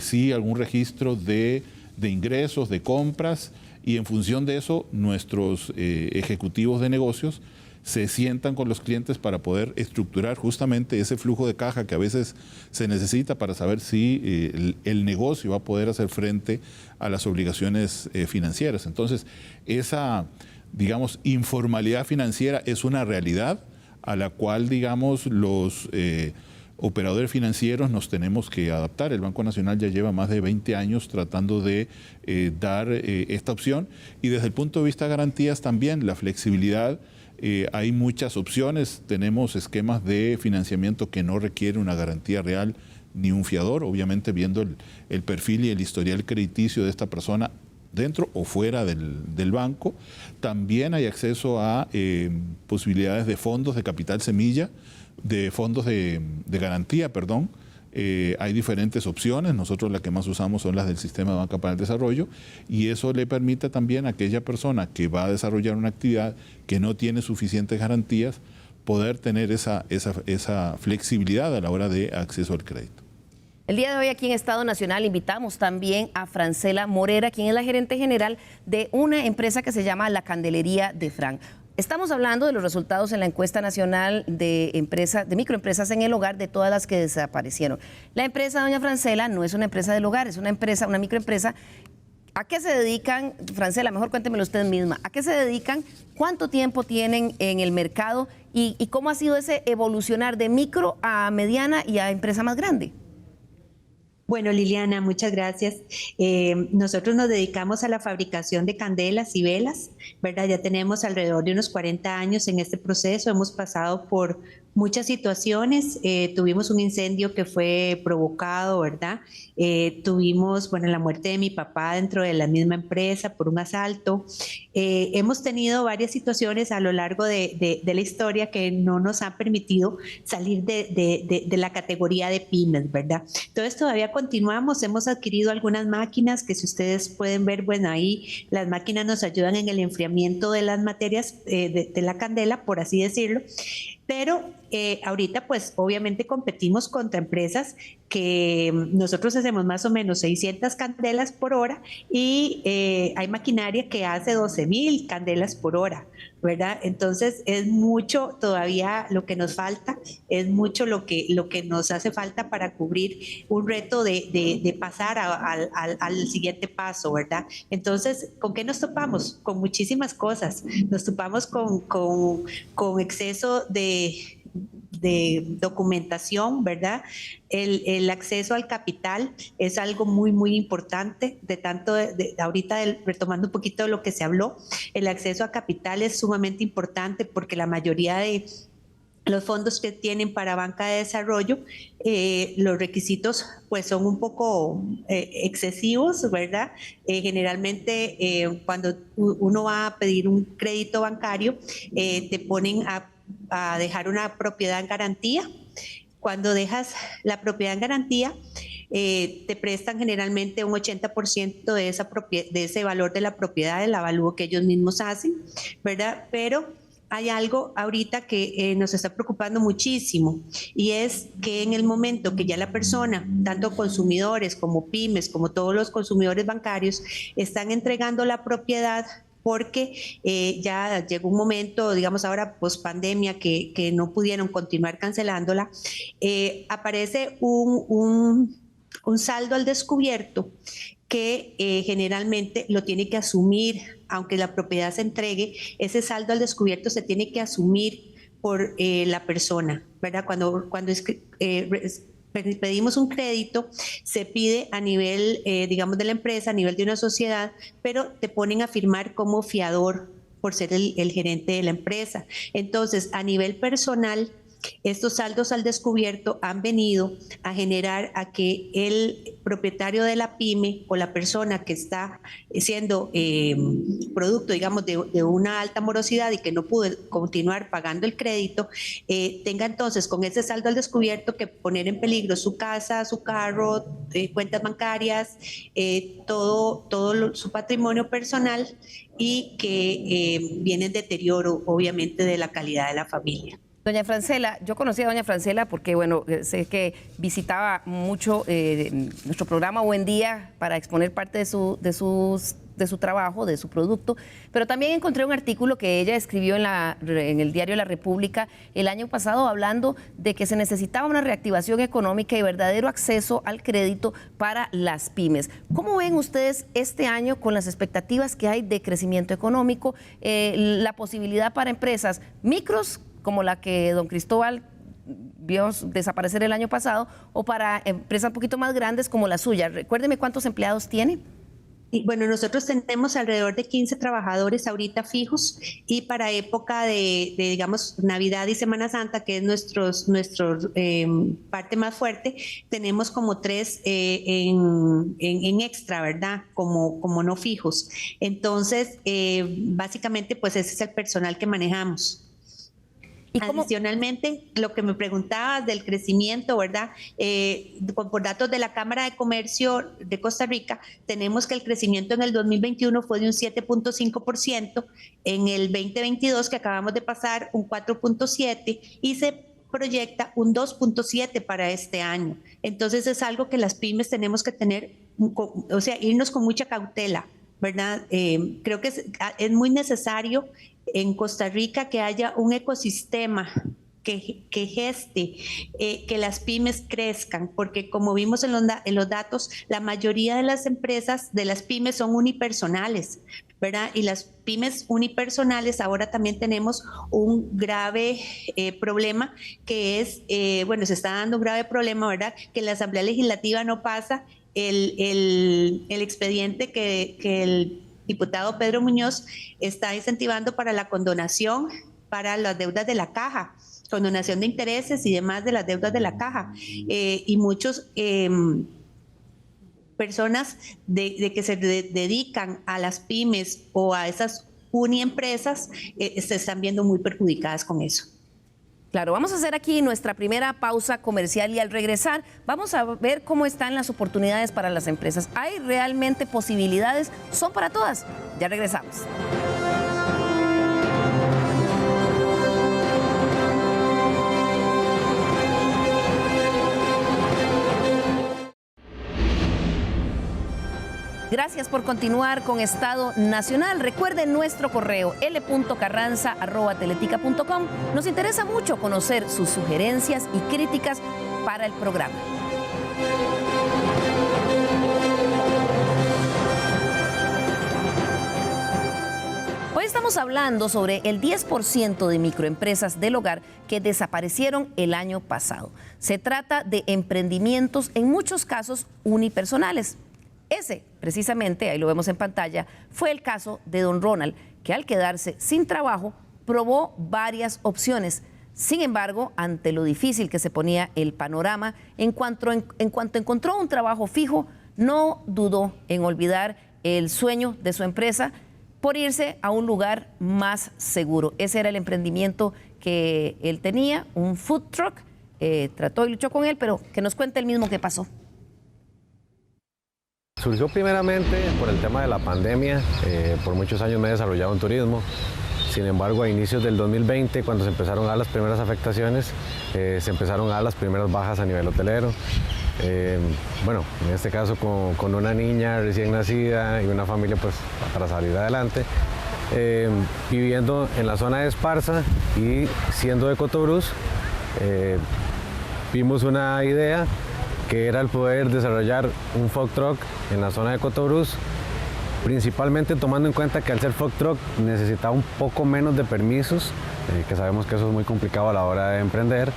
sí algún registro de ingresos, de compras, y en función de eso nuestros ejecutivos de negocios se sientan con los clientes para poder estructurar justamente ese flujo de caja que a veces se necesita para saber si el negocio va a poder hacer frente a las obligaciones financieras. Entonces, esa, digamos, informalidad financiera es una realidad a la cual, digamos, los operadores financieros nos tenemos que adaptar. El Banco Nacional ya lleva más de 20 años tratando de dar esta opción, y desde el punto de vista de garantías también, la flexibilidad. Hay muchas opciones, tenemos esquemas de financiamiento que no requieren una garantía real ni un fiador, obviamente viendo el perfil y el historial crediticio de esta persona dentro o fuera del banco. También hay acceso a posibilidades de fondos de capital semilla, de fondos de garantía, perdón. Hay diferentes opciones, nosotros las que más usamos son las del Sistema de Banca para el Desarrollo, y eso le permite también a aquella persona que va a desarrollar una actividad que no tiene suficientes garantías, poder tener esa flexibilidad a la hora de acceso al crédito. El día de hoy aquí en Estado Nacional invitamos también a Francela Morera, quien es la gerente general de una empresa que se llama La Candelería de Fran. Estamos hablando de los resultados en la encuesta nacional de microempresas en el hogar, de todas las que desaparecieron. La empresa, doña Francela, no es una empresa del hogar, es una microempresa. ¿A qué se dedican? Francela, mejor cuéntemelo usted misma. ¿A qué se dedican? ¿Cuánto tiempo tienen en el mercado? ¿Y cómo ha sido ese evolucionar de micro a mediana y a empresa más grande? Bueno, Liliana, muchas gracias. Nosotros nos dedicamos a la fabricación de candelas y velas, ¿verdad? Ya tenemos alrededor de unos 40 años en este proceso. Hemos pasado por muchas situaciones. Tuvimos un incendio que fue provocado, ¿verdad? Tuvimos, la muerte de mi papá dentro de la misma empresa por un asalto. Hemos tenido varias situaciones a lo largo de la historia que no nos han permitido salir de la categoría de pymes, ¿verdad? Entonces todavía continuamos, hemos adquirido algunas máquinas que si ustedes pueden ver, ahí las máquinas nos ayudan en el enfriamiento de las materias de la candela, por así decirlo. Pero ahorita pues obviamente competimos contra empresas que nosotros hacemos más o menos 600 candelas por hora y hay maquinaria que hace 12,000 candelas por hora, ¿verdad? Entonces es mucho todavía lo que nos falta, es mucho lo que nos hace falta para cubrir un reto de pasar al siguiente paso, ¿verdad? Entonces, ¿con qué nos topamos? Con muchísimas cosas. Nos topamos con exceso de documentación, ¿verdad? El acceso al capital es algo muy, muy importante, ahorita retomando un poquito de lo que se habló, el acceso a capital es sumamente importante porque la mayoría de los fondos que tienen para banca de desarrollo, los requisitos pues son un poco excesivos, ¿verdad? Generalmente cuando uno va a pedir un crédito bancario, te ponen a dejar una propiedad en garantía. Cuando dejas la propiedad en garantía, te prestan generalmente un 80% de ese valor de la propiedad, del avalúo que ellos mismos hacen, ¿verdad? Pero hay algo ahorita que nos está preocupando muchísimo y es que en el momento que ya la persona, tanto consumidores como pymes, como todos los consumidores bancarios, están entregando la propiedad porque ya llegó un momento, digamos ahora post pandemia, que no pudieron continuar cancelándola, aparece un saldo al descubierto que generalmente lo tiene que asumir, aunque la propiedad se entregue, ese saldo al descubierto se tiene que asumir por la persona, ¿verdad? Cuando pedimos un crédito, se pide a nivel, digamos, de la empresa, a nivel de una sociedad, pero te ponen a firmar como fiador por ser el gerente de la empresa. Entonces, a nivel personal, estos saldos al descubierto han venido a generar a que el propietario de la pyme o la persona que está siendo producto, digamos, de una alta morosidad y que no pudo continuar pagando el crédito, tenga entonces con ese saldo al descubierto que poner en peligro su casa, su carro, cuentas bancarias, todo su patrimonio personal y que viene en deterioro, obviamente, de la calidad de la familia. Doña Francela, yo conocí a doña Francela porque, sé que visitaba mucho nuestro programa Buen Día para exponer parte de su trabajo, de su producto, pero también encontré un artículo que ella escribió en el diario La República el año pasado hablando de que se necesitaba una reactivación económica y verdadero acceso al crédito para las pymes. ¿Cómo ven ustedes este año con las expectativas que hay de crecimiento económico, la posibilidad para empresas micros, como la que don Cristóbal vio desaparecer el año pasado, o para empresas un poquito más grandes como la suya? Recuérdeme cuántos empleados tiene. Y bueno, nosotros tenemos alrededor de 15 trabajadores ahorita fijos y para época de digamos, Navidad y Semana Santa, que es nuestro parte más fuerte, tenemos como 3 en extra, ¿verdad? Como no fijos. Entonces, básicamente, pues ese es el personal que manejamos. Adicionalmente, lo que me preguntabas del crecimiento, ¿verdad? Por datos de la Cámara de Comercio de Costa Rica, tenemos que el crecimiento en el 2021 fue de un 7.5%, en el 2022 que acabamos de pasar un 4.7% y se proyecta un 2.7 para este año. Entonces es algo que las pymes tenemos que tener, o sea, irnos con mucha cautela, ¿verdad? Creo que es muy necesario en Costa Rica que haya un ecosistema que geste, que las pymes crezcan, porque como vimos en los datos, la mayoría de las empresas, de las pymes son unipersonales, ¿verdad? Y las pymes unipersonales ahora también tenemos un grave problema que es, se está dando un grave problema, ¿verdad? Que en la Asamblea Legislativa no pasa el expediente que el diputado Pedro Muñoz está incentivando para la condonación para las deudas de la caja, condonación de intereses y demás de las deudas de la caja. Y muchos personas que se dedican a las pymes o a esas uniempresas se están viendo muy perjudicadas con eso. Claro, vamos a hacer aquí nuestra primera pausa comercial y al regresar vamos a ver cómo están las oportunidades para las empresas. ¿Hay realmente posibilidades? ¿Son para todas? Ya regresamos. Gracias por continuar con Estado Nacional. Recuerden nuestro correo l.carranza@teletica.com. Nos interesa mucho conocer sus sugerencias y críticas para el programa. Hoy estamos hablando sobre el 10% de microempresas del hogar que desaparecieron el año pasado. Se trata de emprendimientos, en muchos casos, unipersonales. Ese, precisamente, ahí lo vemos en pantalla, fue el caso de don Ronald, que al quedarse sin trabajo probó varias opciones. Sin embargo, ante lo difícil que se ponía el panorama, en cuanto encontró un trabajo fijo, no dudó en olvidar el sueño de su empresa por irse a un lugar más seguro. Ese era el emprendimiento que él tenía, un food truck. Trató y luchó con él, pero que nos cuente el mismo qué pasó. Surgió primeramente por el tema de la pandemia. Por muchos años me he desarrollado en turismo. Sin embargo, a inicios del 2020, cuando se empezaron a dar las primeras afectaciones, se empezaron a dar las primeras bajas a nivel hotelero. En este caso con una niña recién nacida y una familia pues para salir adelante. Viviendo en la zona de Esparza y siendo de Cotobruz, vimos una idea que era el poder desarrollar un food truck en la zona de Cotobruz, principalmente tomando en cuenta que al ser food truck necesitaba un poco menos de permisos, que sabemos que eso es muy complicado a la hora de emprender,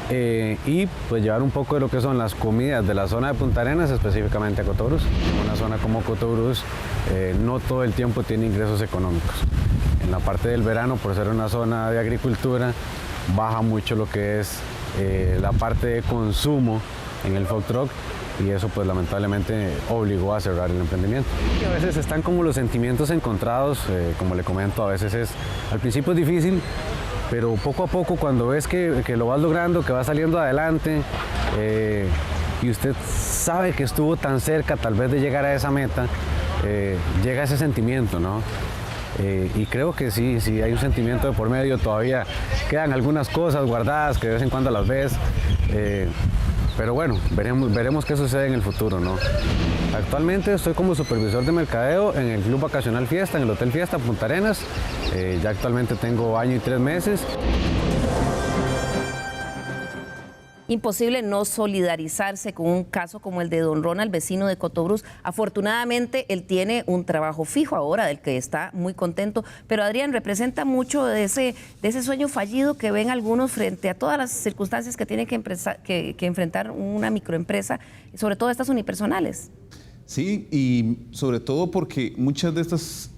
y pues llevar un poco de lo que son las comidas de la zona de Punta Arenas, específicamente a Cotobruz. Una zona como Cotobruz no todo el tiempo tiene ingresos económicos. En la parte del verano, por ser una zona de agricultura, baja mucho lo que es la parte de consumo en el food truck, y eso pues lamentablemente obligó a cerrar el emprendimiento. A veces están como los sentimientos encontrados, como le comento, a veces al principio es difícil, pero poco a poco cuando ves que lo vas logrando, que vas saliendo adelante, y usted sabe que estuvo tan cerca tal vez de llegar a esa meta, llega ese sentimiento, ¿no? Y creo que sí hay un sentimiento de por medio, todavía quedan algunas cosas guardadas que de vez en cuando las ves, pero bueno, veremos qué sucede en el futuro, ¿no? Actualmente estoy como supervisor de mercadeo en el Club Vacacional Fiesta, en el Hotel Fiesta Punta Arenas. Ya actualmente tengo 1 año y 3 meses. Imposible no solidarizarse con un caso como el de don Ronald, vecino de Cotobruz. Afortunadamente, él tiene un trabajo fijo ahora, del que está muy contento. Pero Adrián, representa mucho de ese sueño fallido que ven algunos frente a todas las circunstancias que tiene que enfrentar una microempresa, sobre todo estas unipersonales. Sí, y sobre todo porque muchas de estas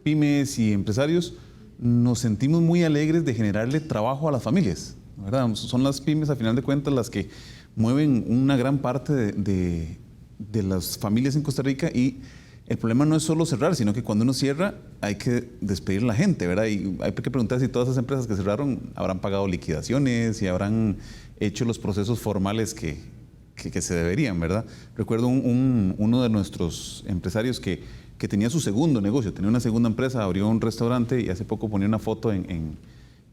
pymes y empresarios nos sentimos muy alegres de generarle trabajo a las familias, ¿verdad? Son las pymes, a final de cuentas, las que mueven una gran parte de las familias en Costa Rica, y el problema no es solo cerrar, sino que cuando uno cierra hay que despedir a la gente, ¿verdad? Y hay que preguntar si todas esas empresas que cerraron habrán pagado liquidaciones y habrán hecho los procesos formales que se deberían, ¿verdad? Recuerdo uno de nuestros empresarios que tenía su segundo negocio, tenía una segunda empresa, abrió un restaurante y hace poco ponía una foto en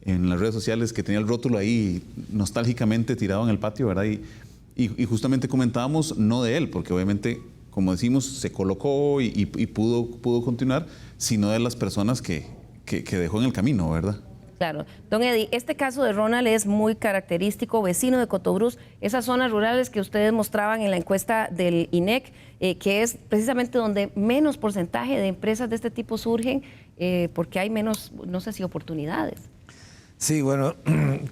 en las redes sociales que tenía el rótulo ahí nostálgicamente tirado en el patio, ¿verdad? Y justamente comentábamos no de él, porque obviamente, como decimos, se colocó y pudo continuar, sino de las personas que dejó en el camino, ¿verdad? Claro. Don Eddie, este caso de Ronald es muy característico, vecino de Cotobruz, esas zonas rurales que ustedes mostraban en la encuesta del INEC, que es precisamente donde menos porcentaje de empresas de este tipo surgen, porque hay menos, no sé si oportunidades. Sí, bueno,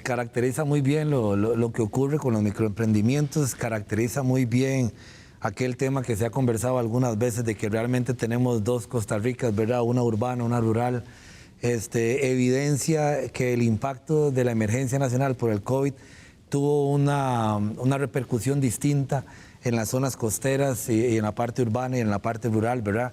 caracteriza muy bien lo que ocurre con los microemprendimientos, caracteriza muy bien aquel tema que se ha conversado algunas veces de que realmente tenemos dos Costa Ricas, ¿verdad? Una urbana, una rural. Evidencia que el impacto de la emergencia nacional por el COVID tuvo una repercusión distinta en las zonas costeras y en la parte urbana y en la parte rural, ¿verdad?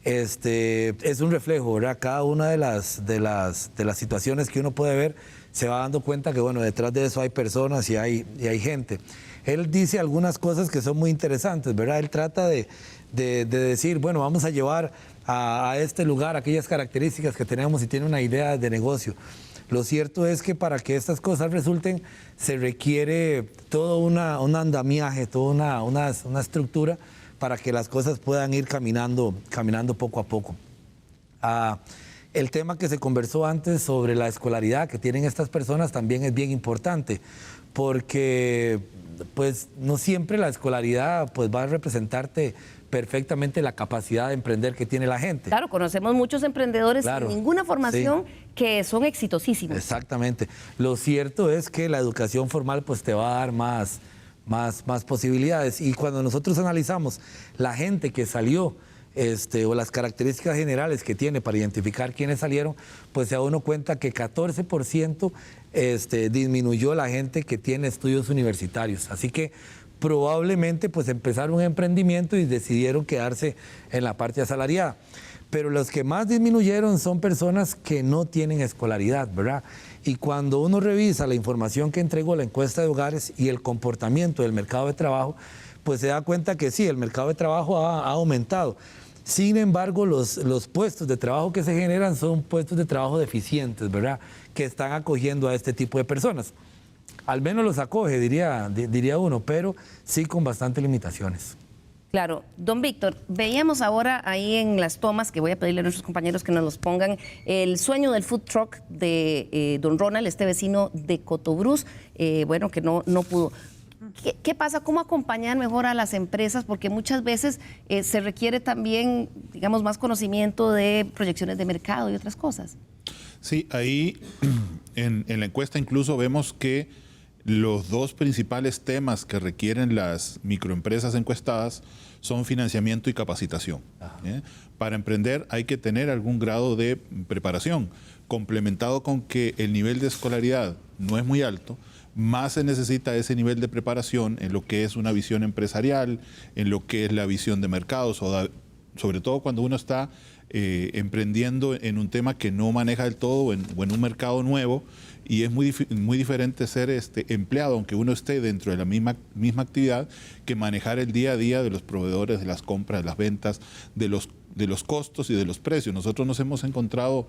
Es un reflejo, ¿verdad? Cada una de las situaciones que uno puede ver se va dando cuenta que, bueno, detrás de eso hay personas y hay gente. Él dice algunas cosas que son muy interesantes, ¿verdad? Él trata de decir, bueno, vamos a llevar a este lugar aquellas características que tenemos y tiene una idea de negocio. Lo cierto es que para que estas cosas resulten se requiere todo un andamiaje, toda una estructura para que las cosas puedan ir caminando poco a poco. El tema que se conversó antes sobre la escolaridad que tienen estas personas también es bien importante, porque pues no siempre la escolaridad pues va a representarte perfectamente la capacidad de emprender que tiene la gente. Claro, conocemos muchos emprendedores Claro, sin ninguna formación que son exitosísimos. Exactamente. Lo cierto es que la educación formal pues te va a dar más posibilidades. Y cuando nosotros analizamos la gente que salió o las características generales que tiene para identificar quiénes salieron, pues se da uno cuenta que 14% disminuyó la gente que tiene estudios universitarios. Así que probablemente pues empezaron un emprendimiento y decidieron quedarse en la parte asalariada. Pero los que más disminuyeron son personas que no tienen escolaridad, ¿verdad? Y cuando uno revisa la información que entregó la encuesta de hogares y el comportamiento del mercado de trabajo, pues se da cuenta que sí, el mercado de trabajo ha aumentado. Sin embargo, los puestos de trabajo que se generan son puestos de trabajo deficientes, ¿verdad? Que están acogiendo a este tipo de personas. Al menos los acoge, diría uno, pero sí con bastantes limitaciones. Claro. Don Víctor, veíamos ahora ahí en las tomas, que voy a pedirle a nuestros compañeros que nos los pongan, el sueño del food truck de don Ronald, este vecino de Cotobruz, bueno, que no pudo. ¿Qué pasa? ¿Cómo acompañar mejor a las empresas? Porque muchas veces se requiere también, digamos, más conocimiento de proyecciones de mercado y otras cosas. Sí, ahí en la encuesta incluso vemos que los dos principales temas que requieren las microempresas encuestadas son financiamiento y capacitación. Para emprender hay que tener algún grado de preparación, complementado con que el nivel de escolaridad no es muy alto, más se necesita ese nivel de preparación en lo que es una visión empresarial, en lo que es la visión de mercados, sobre todo cuando uno está emprendiendo en un tema que no maneja del todo o en un mercado nuevo, y es muy diferente ser empleado, aunque uno esté dentro de la misma actividad, que manejar el día a día de los proveedores, de las compras, de las ventas, de los costos y de los precios. Nosotros nos hemos encontrado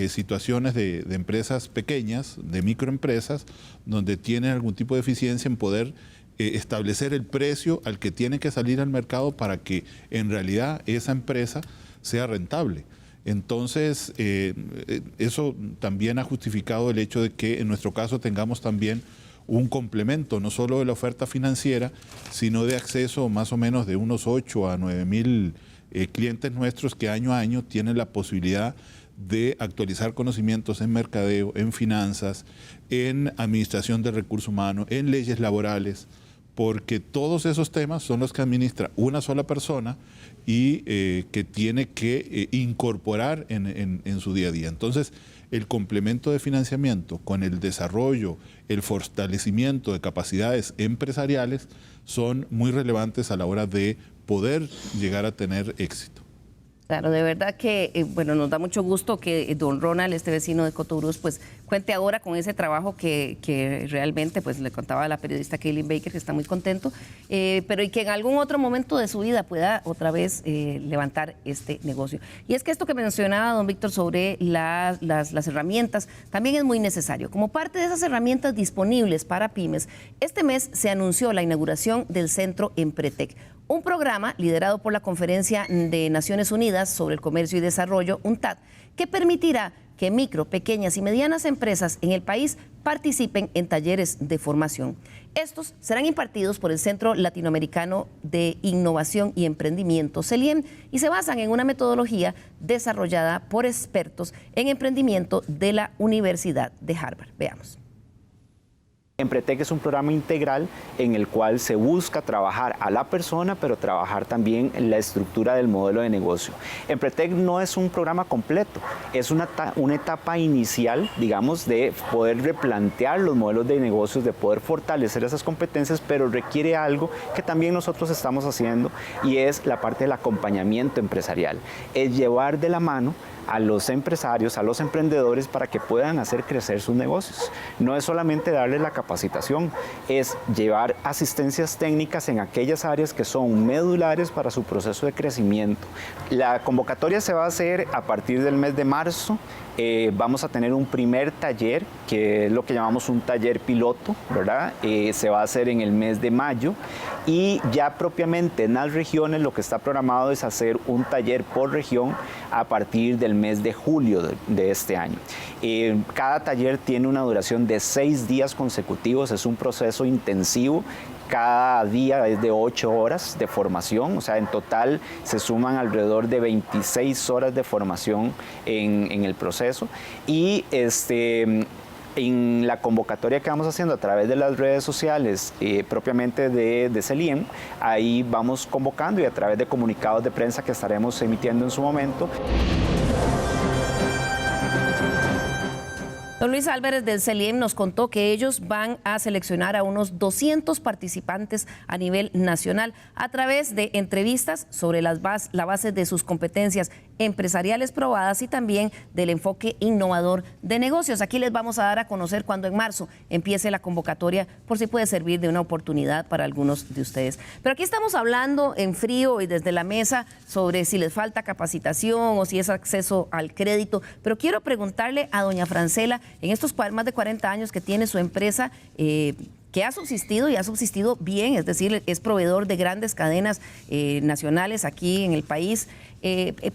situaciones de empresas pequeñas, de microempresas, donde tienen algún tipo de eficiencia en poder establecer el precio al que tiene que salir al mercado para que en realidad esa empresa sea rentable. Entonces, eso también ha justificado el hecho de que en nuestro caso tengamos también un complemento, no solo de la oferta financiera, sino de acceso más o menos de unos 8 a 9 mil clientes nuestros que año a año tienen la posibilidad de actualizar conocimientos en mercadeo, en finanzas, en administración del recurso humano, en leyes laborales, porque todos esos temas son los que administra una sola persona y que tiene que incorporar en su día a día. Entonces, el complemento de financiamiento con el desarrollo, el fortalecimiento de capacidades empresariales son muy relevantes a la hora de poder llegar a tener éxito. Claro, de verdad que, bueno, nos da mucho gusto que don Ronald, este vecino de Cotobruz, pues cuente ahora con ese trabajo que realmente, pues le contaba a la periodista Kaylin Baker, que está muy contento, pero y que en algún otro momento de su vida pueda otra vez levantar este negocio. Y es que esto que mencionaba don Víctor sobre las herramientas también es muy necesario. Como parte de esas herramientas disponibles para pymes, este mes se anunció la inauguración del Centro Empretec, un programa liderado por la Conferencia de Naciones Unidas sobre el Comercio y Desarrollo, UNCTAD, que permitirá que micro, pequeñas y medianas empresas en el país participen en talleres de formación. Estos serán impartidos por el Centro Latinoamericano de Innovación y Emprendimiento, CELIEM, y se basan en una metodología desarrollada por expertos en emprendimiento de la Universidad de Harvard. Veamos. Empretec es un programa integral en el cual se busca trabajar a la persona, pero trabajar también en la estructura del modelo de negocio. Empretec no es un programa completo, es una etapa inicial, digamos, de poder replantear los modelos de negocios, de poder fortalecer esas competencias, pero requiere algo que también nosotros estamos haciendo y es la parte del acompañamiento empresarial. Es llevar de la mano a los empresarios, a los emprendedores para que puedan hacer crecer sus negocios. No es solamente darles la capacitación, es llevar asistencias técnicas en aquellas áreas que son medulares para su proceso de crecimiento. La convocatoria se va a hacer a partir del mes de marzo. Vamos a tener un primer taller, que es lo que llamamos un taller piloto, ¿verdad? Se va a hacer en el mes de mayo y ya propiamente en las regiones lo que está programado es hacer un taller por región a partir del mes de julio de este año. Cada taller tiene una duración de 6 días consecutivos, es un proceso intensivo. Cada día es de 8 horas de formación, o sea, en total se suman alrededor de 26 horas de formación en el proceso. Y en la convocatoria que vamos haciendo a través de las redes sociales propiamente de CELIEM, ahí vamos convocando y a través de comunicados de prensa que estaremos emitiendo en su momento. Don Luis Álvarez del CELIEM nos contó que ellos van a seleccionar a unos 200 participantes a nivel nacional a través de entrevistas sobre la base de sus competencias empresariales probadas y también del enfoque innovador de negocios. Aquí les vamos a dar a conocer cuando en marzo empiece la convocatoria, por si puede servir de una oportunidad para algunos de ustedes. Pero aquí estamos hablando en frío y desde la mesa sobre si les falta capacitación o si es acceso al crédito, pero quiero preguntarle a doña Francela, en estos más de 40 años que tiene su empresa, que ha subsistido y ha subsistido bien, es decir, es proveedor de grandes cadenas nacionales aquí en el país,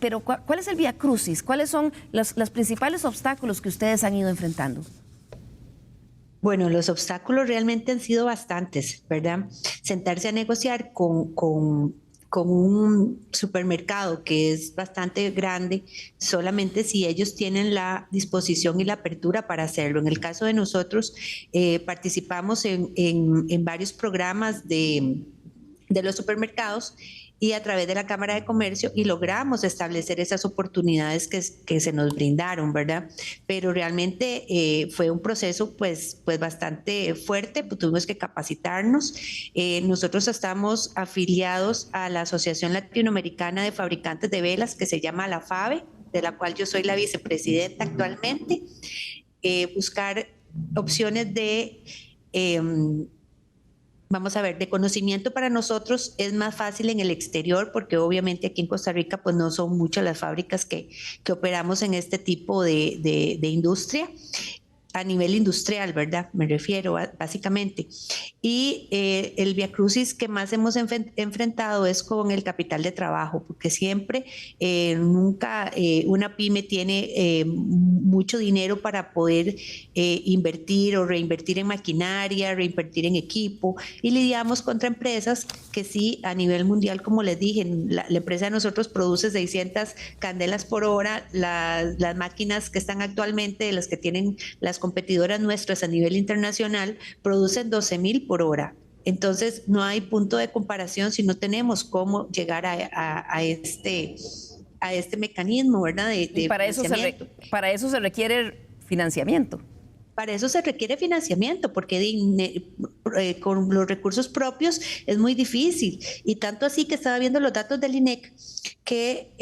pero ¿cuál es el vía crucis? ¿Cuáles son los principales obstáculos que ustedes han ido enfrentando? Bueno, los obstáculos realmente han sido bastantes, ¿verdad? Sentarse a negociar con un supermercado que es bastante grande, solamente si ellos tienen la disposición y la apertura para hacerlo. En el caso de nosotros, participamos en varios programas de los supermercados y a través de la Cámara de Comercio y logramos establecer esas oportunidades que se nos brindaron, ¿verdad? Pero realmente fue un proceso pues bastante fuerte, pues tuvimos que capacitarnos. Nosotros estamos afiliados a la Asociación Latinoamericana de Fabricantes de Velas, que se llama la FAVE, de la cual yo soy la vicepresidenta actualmente. Buscar opciones de... Vamos a ver, de conocimiento para nosotros es más fácil en el exterior porque obviamente aquí en Costa Rica pues no son muchas las fábricas que operamos en este tipo de industria. A nivel industrial, ¿verdad? Me refiero básicamente. Y el viacrucis que más hemos enfrentado es con el capital de trabajo, porque siempre, nunca una pyme tiene mucho dinero para poder invertir o reinvertir en maquinaria, reinvertir en equipo, y lidiamos contra empresas que sí, a nivel mundial, como les dije, la empresa de nosotros produce 600 candelas por hora, las máquinas que están actualmente, de las que tienen las competidoras nuestras a nivel internacional, producen 12,000 por hora. Entonces, no hay punto de comparación si no tenemos cómo llegar a este mecanismo, ¿verdad? Y para eso se requiere financiamiento. Para eso se requiere financiamiento, porque con los recursos propios es muy difícil. Y tanto así que estaba viendo los datos del INEC, que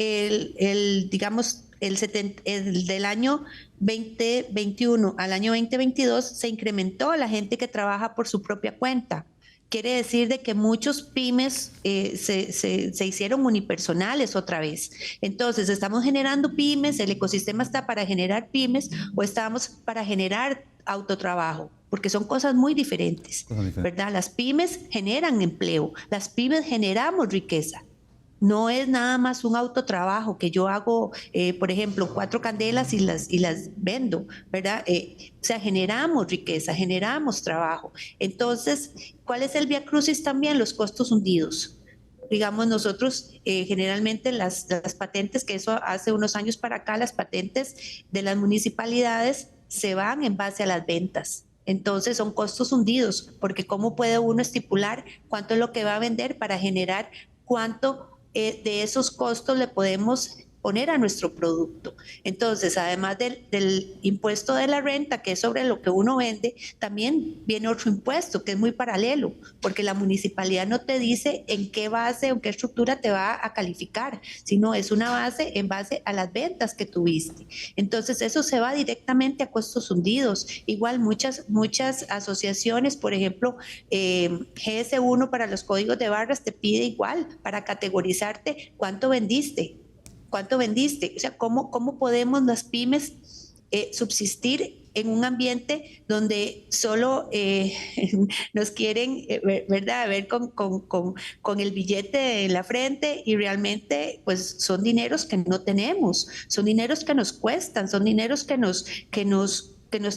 del año 2021 al año 2022 se incrementó la gente que trabaja por su propia cuenta. Quiere decir de que muchos pymes se hicieron unipersonales otra vez. Entonces, estamos generando pymes, el ecosistema está para generar pymes o estamos para generar autotrabajo, porque son cosas muy diferentes, ¿verdad? Las pymes generan empleo, las pymes generamos riqueza. No es nada más un autotrabajo que yo hago, por ejemplo, 4 candelas y las vendo, ¿verdad? O sea, generamos riqueza, generamos trabajo. Entonces, ¿cuál es el vía crucis también? Los costos hundidos. Digamos, nosotros generalmente las patentes, que eso hace unos años para acá, las patentes de las municipalidades se van en base a las ventas. Entonces son costos hundidos, porque ¿cómo puede uno estipular cuánto es lo que va a vender para generar cuánto de esos costos le podemos poner a nuestro producto? Entonces, además del impuesto de la renta, que es sobre lo que uno vende, también viene otro impuesto que es muy paralelo, porque la municipalidad no te dice en qué base o en qué estructura te va a calificar, sino es una base en base a las ventas que tuviste. Entonces, eso se va directamente a costos hundidos. Igual muchas asociaciones, por ejemplo, GS1 para los códigos de barras te pide igual para categorizarte cuánto vendiste. O sea, ¿cómo podemos las pymes subsistir en un ambiente donde solo nos quieren, ¿verdad?, ver con el billete en la frente, y realmente pues son dineros que no tenemos, son dineros que nos cuestan, son dineros que nos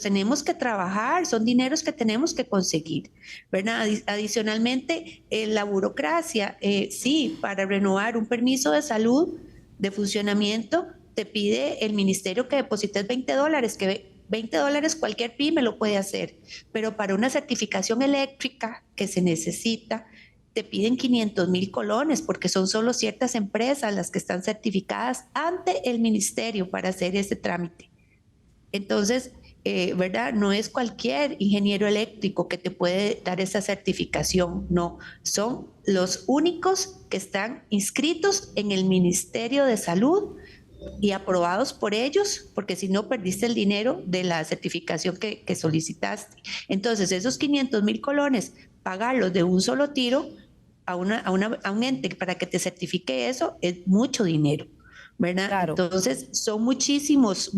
tenemos que trabajar, son dineros que tenemos que conseguir, ¿verdad? Adicionalmente, la burocracia, sí, para renovar un permiso de salud, de funcionamiento, te pide el ministerio que deposites $20, que $20 cualquier pyme lo puede hacer, pero para una certificación eléctrica que se necesita, te piden 500,000 colones, porque son solo ciertas empresas las que están certificadas ante el ministerio para hacer ese trámite. Entonces, ¿verdad? No es cualquier ingeniero eléctrico que te puede dar esa certificación, no, son los únicos que están inscritos en el Ministerio de Salud y aprobados por ellos, porque si no perdiste el dinero de la certificación que solicitaste. Entonces, esos 500,000 colones, pagarlos de un solo tiro a un ente para que te certifique eso, es mucho dinero, ¿verdad? Claro. Entonces, son muchísimos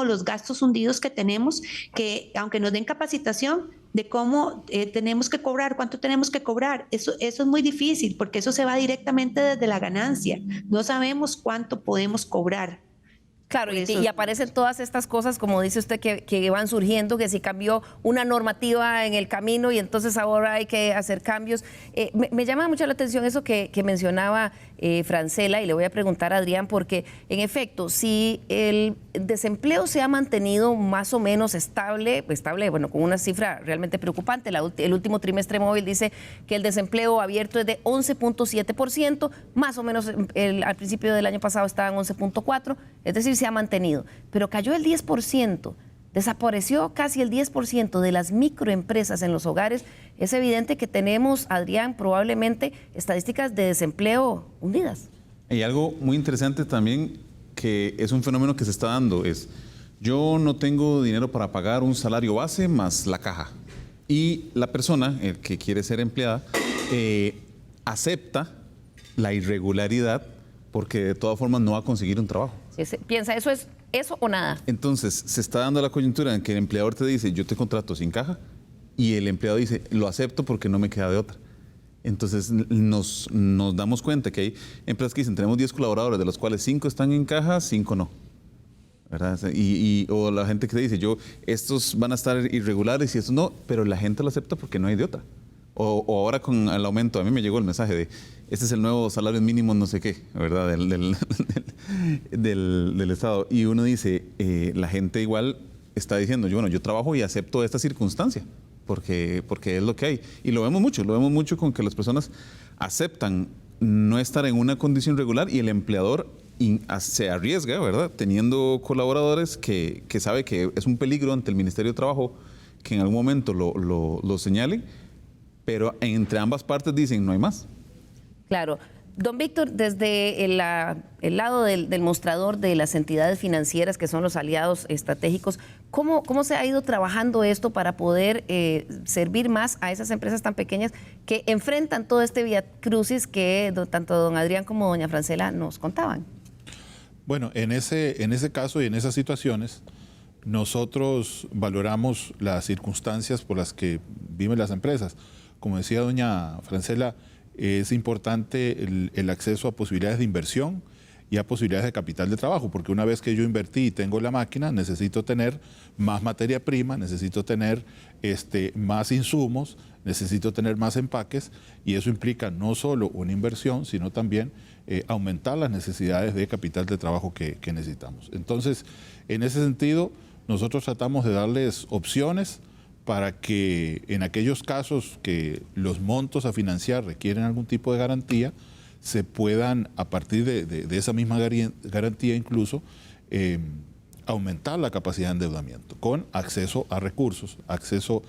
los gastos hundidos que tenemos, que aunque nos den capacitación de cómo tenemos que cobrar, cuánto tenemos que cobrar, eso es muy difícil, porque eso se va directamente desde la ganancia. No sabemos cuánto podemos cobrar. Claro, y aparecen todas estas cosas, como dice usted, que van surgiendo, que si cambió una normativa en el camino y entonces ahora hay que hacer cambios. Me llama mucho la atención eso que mencionaba Francela, y le voy a preguntar a Adrián, porque en efecto, si el desempleo se ha mantenido más o menos estable, bueno, con una cifra realmente preocupante. El último trimestre móvil dice que el desempleo abierto es de 11.7%, más o menos al principio del año pasado estaba en 11.4%, es decir, se ha mantenido, pero cayó el 10%, desapareció casi el 10% de las microempresas en los hogares. Es evidente que tenemos, Adrián, probablemente estadísticas de desempleo hundidas. Hay algo muy interesante también, que es un fenómeno que se está dando, es: yo no tengo dinero para pagar un salario base más la caja, y la persona, el que quiere ser empleada, acepta la irregularidad porque de todas formas no va a conseguir un trabajo. Piensa, ¿eso es eso o nada? Entonces, se está dando la coyuntura en que el empleador te dice: yo te contrato sin caja, y el empleado dice: lo acepto porque no me queda de otra. Entonces, nos damos cuenta que hay empresas que dicen: tenemos 10 colaboradores, de los cuales 5 están en caja, 5 no, ¿verdad? O la gente que te dice: estos van a estar irregulares y estos no, pero la gente lo acepta porque no hay de otra. O ahora con el aumento, a mí me llegó el mensaje de: este es el nuevo salario mínimo no sé qué, ¿verdad? Del Estado. Y uno dice, la gente igual está diciendo: yo trabajo y acepto esta circunstancia, porque es lo que hay. Y lo vemos mucho con que las personas aceptan no estar en una condición regular, y el empleador se arriesga, ¿verdad? Teniendo colaboradores que sabe que es un peligro ante el Ministerio de Trabajo que en algún momento lo señalen, pero entre ambas partes dicen no hay más. Claro. Don Víctor, desde el lado del mostrador de las entidades financieras que son los aliados estratégicos, ¿cómo se ha ido trabajando esto para poder servir más a esas empresas tan pequeñas que enfrentan todo este viacrucis que tanto don Adrián como doña Francela nos contaban? Bueno, en ese caso y en esas situaciones, nosotros valoramos las circunstancias por las que viven las empresas. Como decía doña Francela, es importante el acceso a posibilidades de inversión y a posibilidades de capital de trabajo, porque una vez que yo invertí y tengo la máquina, necesito tener más materia prima, necesito tener más insumos, necesito tener más empaques, y eso implica no solo una inversión, sino también aumentar las necesidades de capital de trabajo que necesitamos. Entonces, en ese sentido, nosotros tratamos de darles opciones para que en aquellos casos que los montos a financiar requieren algún tipo de garantía, se puedan, a partir de esa misma garantía incluso, aumentar la capacidad de endeudamiento, con acceso a recursos, acceso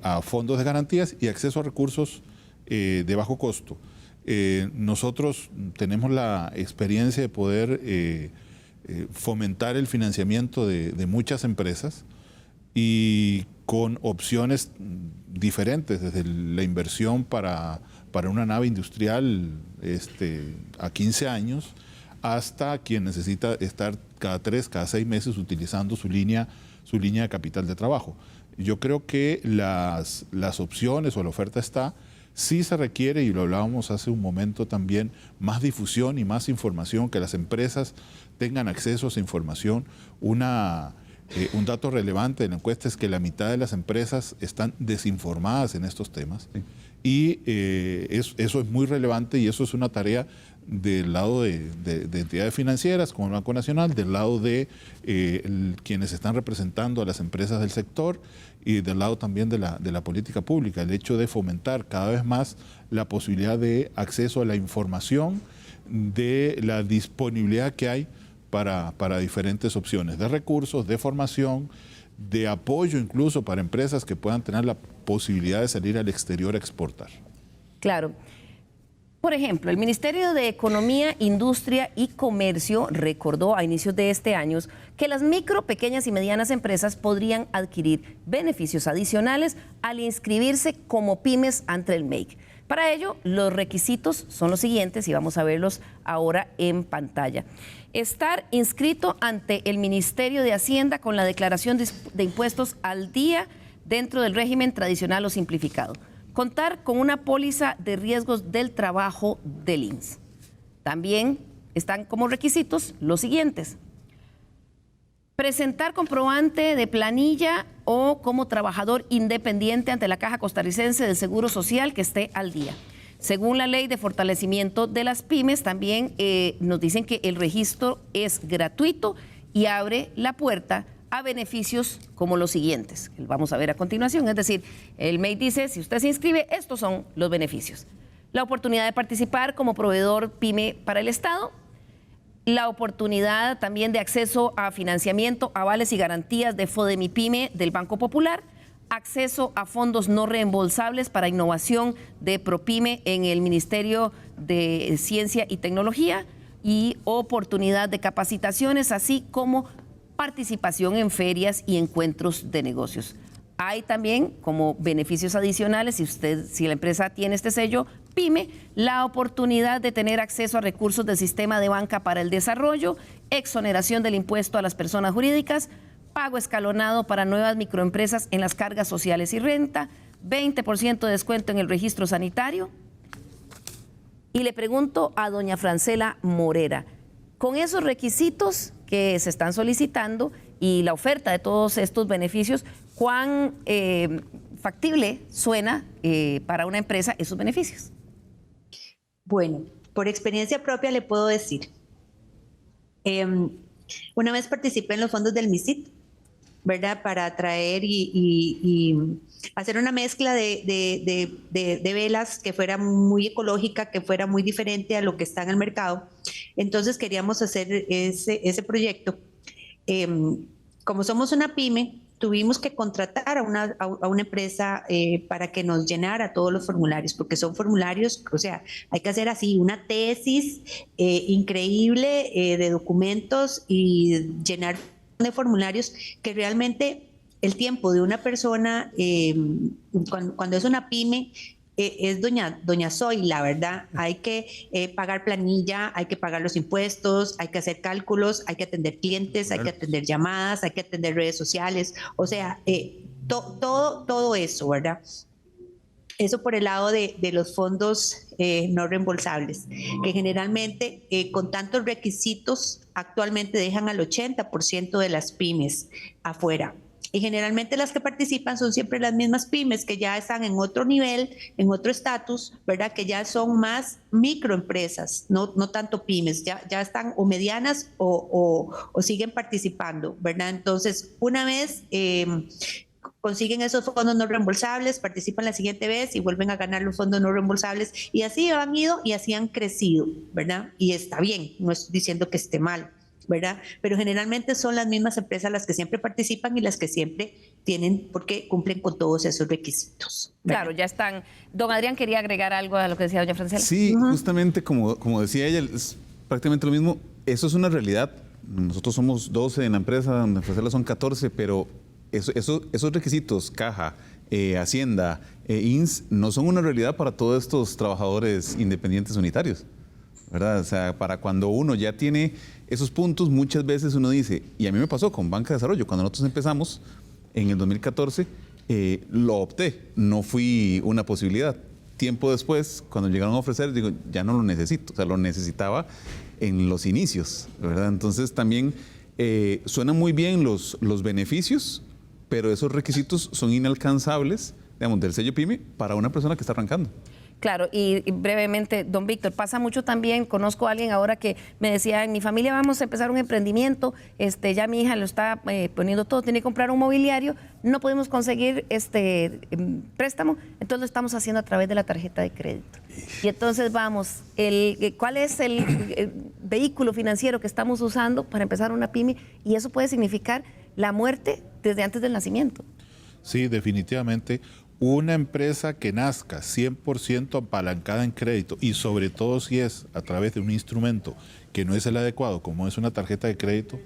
a fondos de garantías y acceso a recursos de bajo costo. Nosotros tenemos la experiencia de poder fomentar el financiamiento de muchas empresas, y con opciones diferentes, desde la inversión para una nave industrial a 15 años, hasta quien necesita estar cada 3, cada 6 meses utilizando su línea de capital de trabajo. Yo creo que las opciones o la oferta está. Sí se requiere, y lo hablábamos hace un momento también, más difusión y más información, que las empresas tengan acceso a esa información. Un dato relevante de la encuesta es que la mitad de las empresas están desinformadas en estos temas, sí. Y eso es muy relevante, y eso es una tarea del lado de entidades financieras como el Banco Nacional, del lado de quienes están representando a las empresas del sector, y del lado también de la política pública, el hecho de fomentar cada vez más la posibilidad de acceso a la información, de la disponibilidad que hay para diferentes opciones de recursos, de formación, de apoyo incluso para empresas que puedan tener la posibilidad de salir al exterior a exportar. Claro. Por ejemplo, el Ministerio de Economía, Industria y Comercio recordó a inicios de este año que las micro, pequeñas y medianas empresas podrían adquirir beneficios adicionales al inscribirse como pymes ante el MEIC. Para ello, los requisitos son los siguientes, y vamos a verlos ahora en pantalla. Estar inscrito ante el Ministerio de Hacienda con la declaración de impuestos al día dentro del régimen tradicional o simplificado. Contar con una póliza de riesgos del trabajo del INSS. También están como requisitos los siguientes: presentar comprobante de planilla o como trabajador independiente ante la Caja Costarricense del Seguro Social que esté al día. Según la Ley de Fortalecimiento de las Pymes, también nos dicen que el registro es gratuito y abre la puerta a beneficios como los siguientes, que vamos a ver a continuación. Es decir, el MEIC dice, si usted se inscribe, estos son los beneficios: la oportunidad de participar como proveedor PYME para el Estado, la oportunidad también de acceso a financiamiento, avales y garantías de FODEMIPYME del Banco Popular, acceso a fondos no reembolsables para innovación de ProPyme en el Ministerio de Ciencia y Tecnología, y oportunidad de capacitaciones, así como participación en ferias y encuentros de negocios. Hay también como beneficios adicionales, si la empresa tiene este sello PYME, la oportunidad de tener acceso a recursos del Sistema de Banca para el Desarrollo, exoneración del impuesto a las personas jurídicas, pago escalonado para nuevas microempresas en las cargas sociales y renta, 20% de descuento en el registro sanitario. Y le pregunto a doña Francela Morera, con esos requisitos que se están solicitando y la oferta de todos estos beneficios, ¿cuán factible suena para una empresa esos beneficios? Bueno, por experiencia propia le puedo decir, una vez participé en los fondos del MISIT ¿verdad? Para atraer y hacer una mezcla de velas que fuera muy ecológica, que fuera muy diferente a lo que está en el mercado. Entonces queríamos hacer ese proyecto. Como somos una pyme, tuvimos que contratar a una empresa para que nos llenara todos los formularios, porque son formularios, o sea, hay que hacer así una tesis increíble de documentos y llenar de formularios que realmente el tiempo de una persona, cuando es una pyme, es doña Soy, la verdad. Hay que pagar planilla, hay que pagar los impuestos, hay que hacer cálculos, hay que atender clientes, hay que atender llamadas, hay que atender redes sociales, o sea, todo eso, ¿verdad? Eso por el lado de los fondos no reembolsables, que generalmente con tantos requisitos actualmente dejan al 80% de las pymes afuera. Y generalmente las que participan son siempre las mismas pymes que ya están en otro nivel, en otro estatus, ¿verdad? Que ya son más microempresas, no tanto pymes, ya están o medianas o siguen participando, ¿verdad? Entonces, una vez consiguen esos fondos no reembolsables, participan la siguiente vez y vuelven a ganar los fondos no reembolsables y así han ido y así han crecido, ¿verdad? Y está bien, no estoy diciendo que esté mal, ¿verdad? Pero generalmente son las mismas empresas las que siempre participan y las que siempre tienen, porque cumplen con todos esos requisitos, ¿verdad? Claro, ya están. Don Adrián, ¿quería agregar algo a lo que decía doña Francela? Sí, justamente como decía ella, es prácticamente lo mismo. Eso es una realidad. Nosotros somos 12 en la empresa, doña Francela son 14, pero esos requisitos, caja, Hacienda, INS, no son una realidad para todos estos trabajadores independientes unitarios, ¿verdad? O sea, para cuando uno ya tiene esos puntos, muchas veces uno dice, y a mí me pasó con Banca de Desarrollo, cuando nosotros empezamos en el 2014, lo opté, no fui una posibilidad. Tiempo después, cuando llegaron a ofrecer, digo, ya no lo necesito, o sea, lo necesitaba en los inicios, ¿verdad? Entonces también suenan muy bien los beneficios, pero esos requisitos son inalcanzables, digamos, del sello PYME para una persona que está arrancando. Claro, y brevemente, don Víctor, pasa mucho también, conozco a alguien ahora que me decía, en mi familia vamos a empezar un emprendimiento, ya mi hija lo está poniendo todo, tiene que comprar un mobiliario, no podemos conseguir préstamo, entonces lo estamos haciendo a través de la tarjeta de crédito. Y entonces vamos, ¿cuál es el vehículo financiero que estamos usando para empezar una pyme? Y eso puede significar la muerte desde antes del nacimiento. Sí, definitivamente. Una empresa que nazca 100% apalancada en crédito y sobre todo si es a través de un instrumento que no es el adecuado, como es una tarjeta de crédito,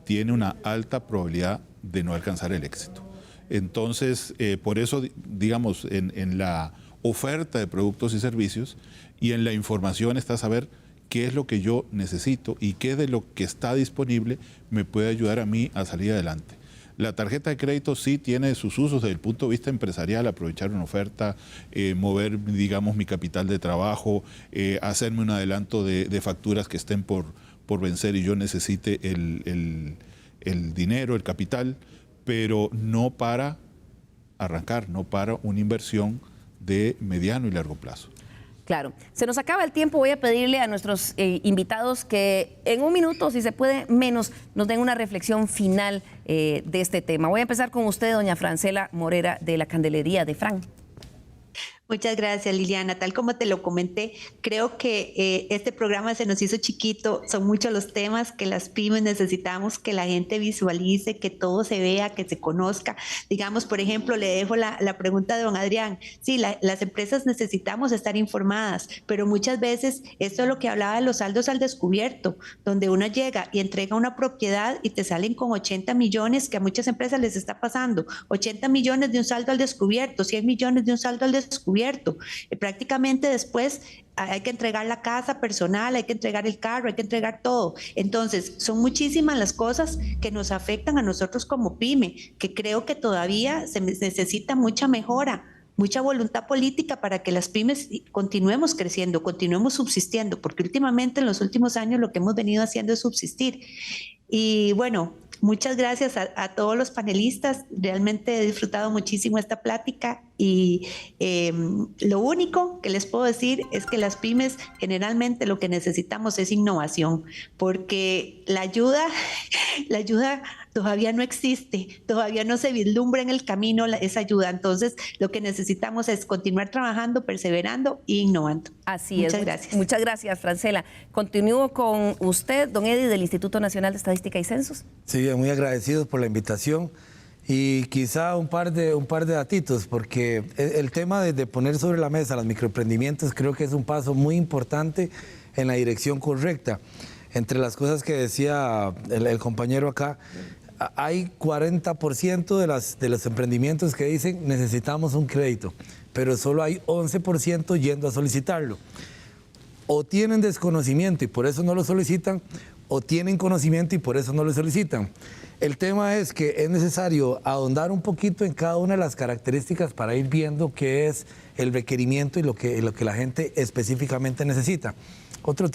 tiene una alta probabilidad de no alcanzar el éxito. Entonces, por eso, digamos, en la oferta de productos y servicios y en la información está saber qué es lo que yo necesito y qué de lo que está disponible me puede ayudar a mí a salir adelante. La tarjeta de crédito sí tiene sus usos desde el punto de vista empresarial, aprovechar una oferta, mover, digamos, mi capital de trabajo, hacerme un adelanto de facturas que estén por vencer y yo necesite el dinero, el capital, pero no para arrancar, no para una inversión de mediano y largo plazo. Claro, se nos acaba el tiempo, voy a pedirle a nuestros invitados que en un minuto, si se puede menos, nos den una reflexión final de este tema. Voy a empezar con usted, doña Francela Morera, de la Candelería de Fran. Muchas gracias, Liliana. Tal como te lo comenté, creo que este programa se nos hizo chiquito. Son muchos los temas que las pymes necesitamos que la gente visualice, que todo se vea, que se conozca. Digamos, por ejemplo, le dejo la pregunta de don Adrián. Sí, las empresas necesitamos estar informadas, pero muchas veces esto es lo que hablaba de los saldos al descubierto, donde uno llega y entrega una propiedad y te salen con 80 millones, que a muchas empresas les está pasando. 80 millones de un saldo al descubierto, 100 millones de un saldo al descubierto. Prácticamente después hay que entregar la casa personal, hay que entregar el carro, hay que entregar todo. Entonces, son muchísimas las cosas que nos afectan a nosotros como pyme, que creo que todavía se necesita mucha mejora, mucha voluntad política para que las pymes continuemos creciendo, continuemos subsistiendo, porque últimamente, en los últimos años, lo que hemos venido haciendo es subsistir. Y bueno, muchas gracias a todos los panelistas. Realmente he disfrutado muchísimo esta plática y lo único que les puedo decir es que las pymes generalmente lo que necesitamos es innovación, porque la ayuda todavía no existe, todavía no se vislumbra en el camino esa ayuda. Entonces, lo que necesitamos es continuar trabajando, perseverando e innovando. Así es. Muchas gracias. Muchas gracias, Francela. Continúo con usted, don Eddie, del Instituto Nacional de Estadística y Censos. Sí, muy agradecidos por la invitación. Y quizá un par de datitos, porque el tema de poner sobre la mesa los microemprendimientos creo que es un paso muy importante en la dirección correcta. Entre las cosas que decía el compañero acá, hay 40% de los emprendimientos que dicen necesitamos un crédito, pero solo hay 11% yendo a solicitarlo. O tienen desconocimiento y por eso no lo solicitan, o tienen conocimiento y por eso no lo solicitan. El tema es que es necesario ahondar un poquito en cada una de las características para ir viendo qué es el requerimiento y lo que la gente específicamente necesita. Otro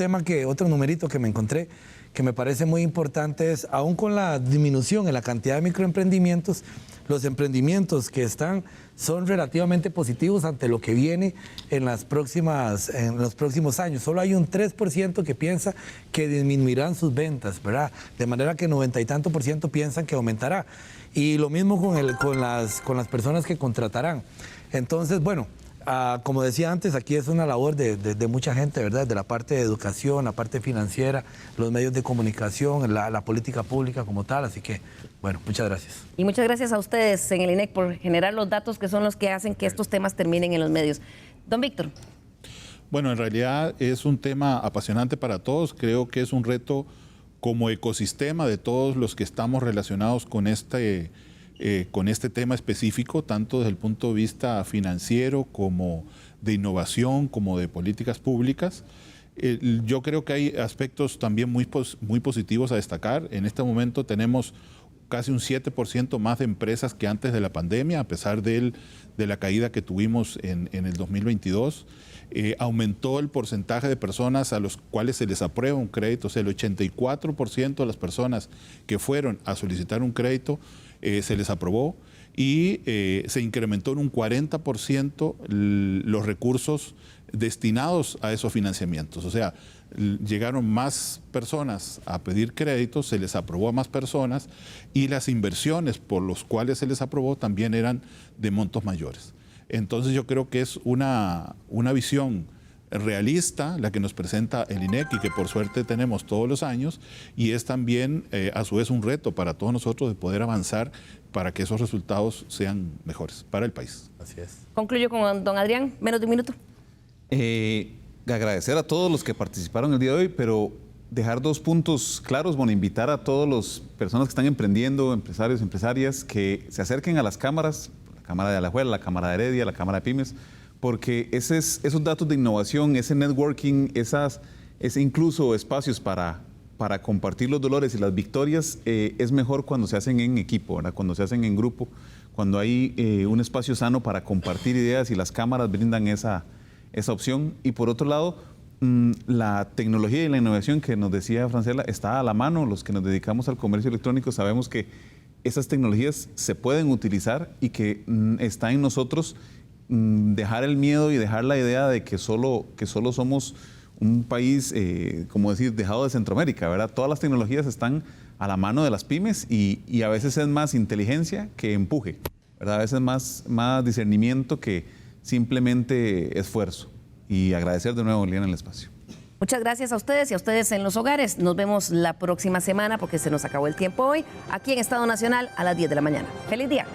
numerito que me encontré que me parece muy importante es, aún con la disminución en la cantidad de microemprendimientos, los emprendimientos que están son relativamente positivos ante lo que viene en los próximos años. Solo hay un 3% que piensa que disminuirán sus ventas, ¿verdad? De manera que 90 y tanto por ciento piensan que aumentará. Y lo mismo con las personas que contratarán. Entonces, bueno, como decía antes, aquí es una labor de mucha gente, ¿verdad? De la parte de educación, la parte financiera, los medios de comunicación, la política pública como tal. Así que, bueno, muchas gracias. Y muchas gracias a ustedes en el INEC por generar los datos que son los que hacen que estos temas terminen en los medios. Don Víctor. Bueno, en realidad es un tema apasionante para todos. Creo que es un reto como ecosistema de todos los que estamos relacionados con este tema específico, tanto desde el punto de vista financiero como de innovación, como de políticas públicas. Yo creo que hay aspectos también muy positivos a destacar. En este momento tenemos casi un 7% más de empresas que antes de la pandemia, a pesar de la caída que tuvimos en el 2022. Aumentó el porcentaje de personas a los cuales se les aprueba un crédito. O sea, el 84% de las personas que fueron a solicitar un crédito se les aprobó, y se incrementó en un 40% los recursos destinados a esos financiamientos. O sea, llegaron más personas a pedir créditos, se les aprobó a más personas, y las inversiones por los cuales se les aprobó también eran de montos mayores. Entonces yo creo que es una visión realista la que nos presenta el INEC y que por suerte tenemos todos los años, y es también a su vez un reto para todos nosotros de poder avanzar para que esos resultados sean mejores para el país. Así es. Concluyo con don Adrián, menos de un minuto. Agradecer a todos los que participaron el día de hoy, pero dejar 2 puntos claros. Bueno, invitar a todas las personas que están emprendiendo, empresarios, empresarias, que se acerquen a las cámaras, la Cámara de Alajuela, la Cámara de Heredia, la Cámara de Pymes, porque esos datos de innovación, ese networking, ese incluso espacios para compartir los dolores y las victorias, es mejor cuando se hacen en equipo, ¿verdad? Cuando se hacen en grupo, cuando hay un espacio sano para compartir ideas, y las cámaras brindan esa opción. Y por otro lado, la tecnología y la innovación que nos decía Francela está a la mano. Los que nos dedicamos al comercio electrónico sabemos que esas tecnologías se pueden utilizar, y que está en nosotros dejar el miedo y dejar la idea de que solo somos un país, como decir, dejado de Centroamérica, ¿verdad? Todas las tecnologías están a la mano de las pymes, y a veces es más inteligencia que empuje, ¿verdad? A veces más discernimiento que simplemente esfuerzo. Y agradecer de nuevo, Liliana, el espacio. Muchas gracias a ustedes y a ustedes en los hogares. Nos vemos la próxima semana, porque se nos acabó el tiempo hoy, aquí en Estado Nacional a las 10 de la mañana. ¡Feliz día!